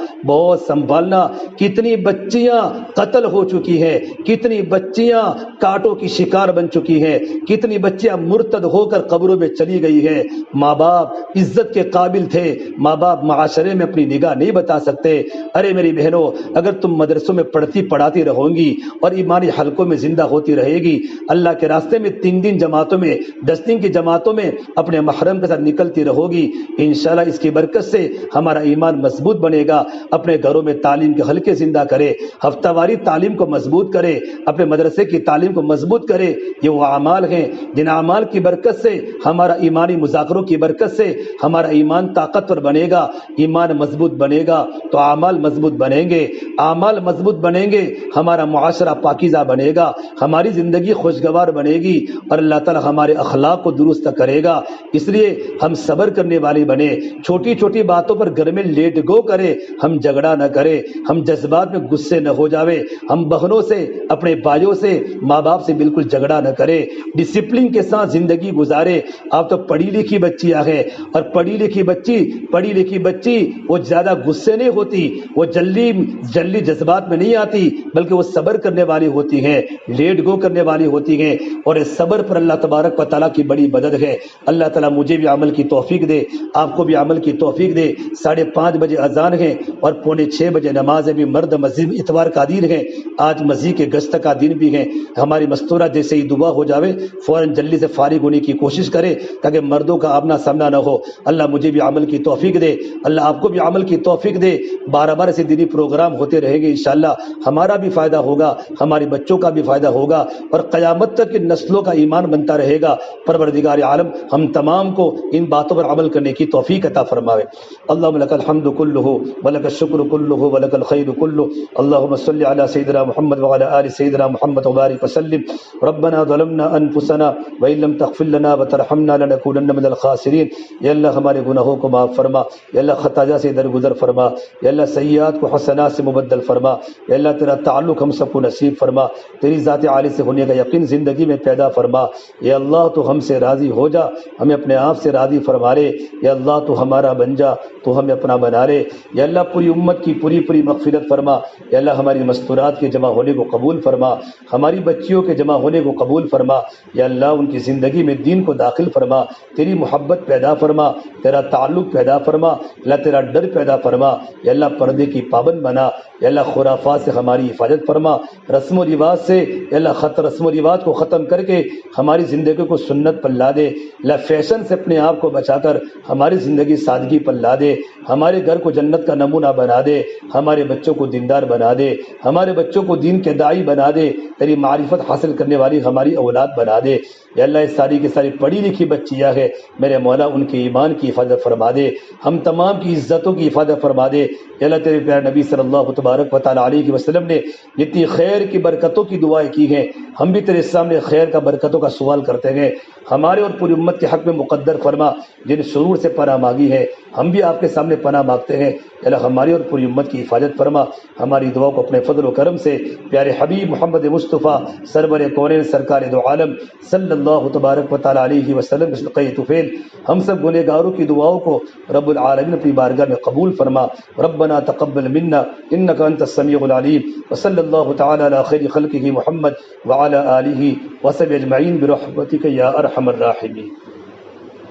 کتنی بچیاں قتل ہو چکی ہیں، کتنی بچیاں کانٹوں کی شکار بن چکی ہیں، کتنی بچیاں مرتد ہو کر قبروں میں چلی گئی ہیں۔ ماں باپ عزت کے قابل تھے، ماں باپ معاشرے میں اپنی نگاہ نہیں بتا سکتے۔ ارے میری بہنوں اگر تم مدرسوں میں پڑھاتی رہو گی اور ایمانی حلقوں میں زندہ ہوتی رہے گی، اللہ کے راستے میں 3 دن جماعتوں میں 10 دن کی جماعتوں میں اپنے محرم کے ساتھ نکلتی رہو گی، انشاءاللہ اس کی برکت سے ہمارا ایمان مضبوط بنے گا۔ اپنے گھروں میں تعلیم کے حلقے زندہ کرے، ہفتہ واری تعلیم کو مضبوط کرے، اپنے مدرسے کی تعلیم کو مضبوط کرے۔ یہ وہ اعمال ہیں جن اعمال کی برکت سے ہمارا ایمانی مذاکروں کی برکت سے ہمارا ایمان طاقتور بنے گا، ایمان مضبوط بنے گا تو اعمال مضبوط بنیں گے، اعمال مضبوط بنیں گے ہمارا معاشرہ پاکیزہ بنے گا، ہماری زندگی خوشگوار بنے گی اور اللہ تعالی ہمارے اخلاق کو درست کرے گا۔ اس لیے ہم صبر کرنے والے بنے، چھوٹی چھوٹی باتوں پر گھر میں لیٹ گو کرے، ہم جھگڑا نہ کرے، ہم جذبات میں غصے نہ ہو جاوے، ہم بہنوں سے، اپنے بھائیوں سے، ماں ماں باپ سے بالکل جھگڑا نہ کرے، ڈسپلن کے ساتھ زندگی گزارے۔ آپ تو پڑھی لکھی بچیاں ہیں، اور پڑھی لکھی بچی وہ زیادہ غصے نہیں ہوتی، وہ جلدی جذبات میں نہیں آتی، بلکہ وہ صبر کرنے والی ہوتی ہیں، لیٹ گو کرنے والی ہوتی ہیں، اور اس صبر پر اللہ تبارک و تعالیٰ کی بڑی مدد ہے۔ اللہ تعالیٰ مجھے بھی عمل کی توفیق دے، آپ کو بھی عمل کی توفیق دے۔ 5:30 بجے اذان ہے اور 5:45 بجے نماز ہے، بھی مرد مسجد اتوار کا دن ہے، آج مسجد کے گشت کا دن بھی ہے۔ ہماری مستورہ جیسے ہی دعا ہو جاوے فوراً جلدی سے فارغ ہونے کی کوشش کرے تاکہ مردوں کا آمنا سامنا نہ ہو۔ اللہ مجھے بھی عمل کی توفیق دے، اللہ آپ کو بھی عمل کی توفیق دے۔ بار ایسے دینی پروگرام ہوتے رہیں گے، انشاءاللہ ہمارا بھی فائدہ ہوگا، ہمارے بچوں کا بھی فائدہ ہوگا، اور قیامت تک کی نسلوں کا ایمان بنتا رہے گا۔ پروردگار عالم ہم تمام کو ان باتوں پر عمل کرنے کی توفیق عطا فرماوے۔ اللہم لک الحمد کلہ ولک الشکر کلہ ولک الخیر کلہ، اللہم صلی علی سیدنا محمد وعلی آل سیدنا محمد وبارک وسلم۔ ربنا ظلمنا انفسنا وان لم تغفر لنا وترحمنا لنکونن من الخاسرین۔ یا اللہ ہمارے گناہوں کو معاف فرما، یا اللہ خطایا سے درگزر فرما، یا اللہ سیئات کو حسنات سے مبدل فرما، یا اللہ تیرا تعلق ہم سب کو نصیب فرما، تیری ذات عالی سے ہونے کا یقین زندگی میں پیدا فرما۔ یا اللہ تو ہم سے راضی ہو جا، ہمیں اپنے آپ سے راضی فرما لے۔ یا اللہ تو ہمارا بن جا، تو ہمیں اپنا بنا لے۔ یا اللہ پوری امت کی پوری مغفرت فرما۔ یا اللہ ہماری مستورات کے جمع ہونے کو قبول فرما، ہماری بچیوں کے جمع ہونے کو قبول فرما۔ یا اللہ ان کی زندگی میں دین کو داخل فرما، تیری محبت پیدا فرما، تیرا تعلق پیدا فرما، اللہ تیرا ڈر پیدا فرما۔ یا اللہ پردے کی پابند بنا، یا اللہ خرافات سے ہماری حفاظت فرما، رسم و رواج سے یا اللہ رسم و رواج کو ختم کر کے ہماری زندگی کو سنت پر لا دے۔ اللہ فیشن سے اپنے آپ کو بچا کر ہماری زندگی سادگی پر لا دے، ہمارے گھر کو جنت کا نمونہ بنا دے، ہمارے بچوں کو دیندار بنا دے، ہمارے بچوں کو دین کے داعی بنا دے، تیری معرفت حاصل کرنے والی ہماری اولاد بنا دے۔ یا اللہ اس ساری کی ساری پڑھی لکھی بچیاں ہے، میرے مولا ان کے ایمان کی حفاظت فرما دے، ہم تمام کی عزتوں کی حفاظت فرما دے۔ یا اللہ تیرے پیارے نبی صلی اللہ تبارک و تعالیٰ علیہ وسلم نے جتنی خیر کی برکتوں کی دعائیں کی ہیں، ہم بھی تیرے سامنے خیر کا برکتوں کا سوال کرتے ہیں۔ ہمارے اور پوری امت کے حق میں مقدر فرما، جن شرور سے پناہ مانگی ہے ہم بھی آپ کے سامنے پناہ مانگتے ہیں۔ اللہ ہماری اور پوری امت کی حفاظت فرما، ہماری دعا کو اپنے فضل و کرم سے پیارے حبیب محمد مصطفیٰ سرور کونین سرکار دو عالم صلی اللہ تبارک و تعالیٰ علیہ وسلم صدقہ طفیل ہم سب گنہگاروں کی دعاؤں کو رب العالمین اپنی بارگاہ میں قبول فرما۔ ربنا تقبل منا انک انت السمیع العلیم، وصلی اللہ تعالی علی خیر خلقہ محمد وعلی آلہ وصحبہ اجمعین برحمتک یا ارحم الراحمین۔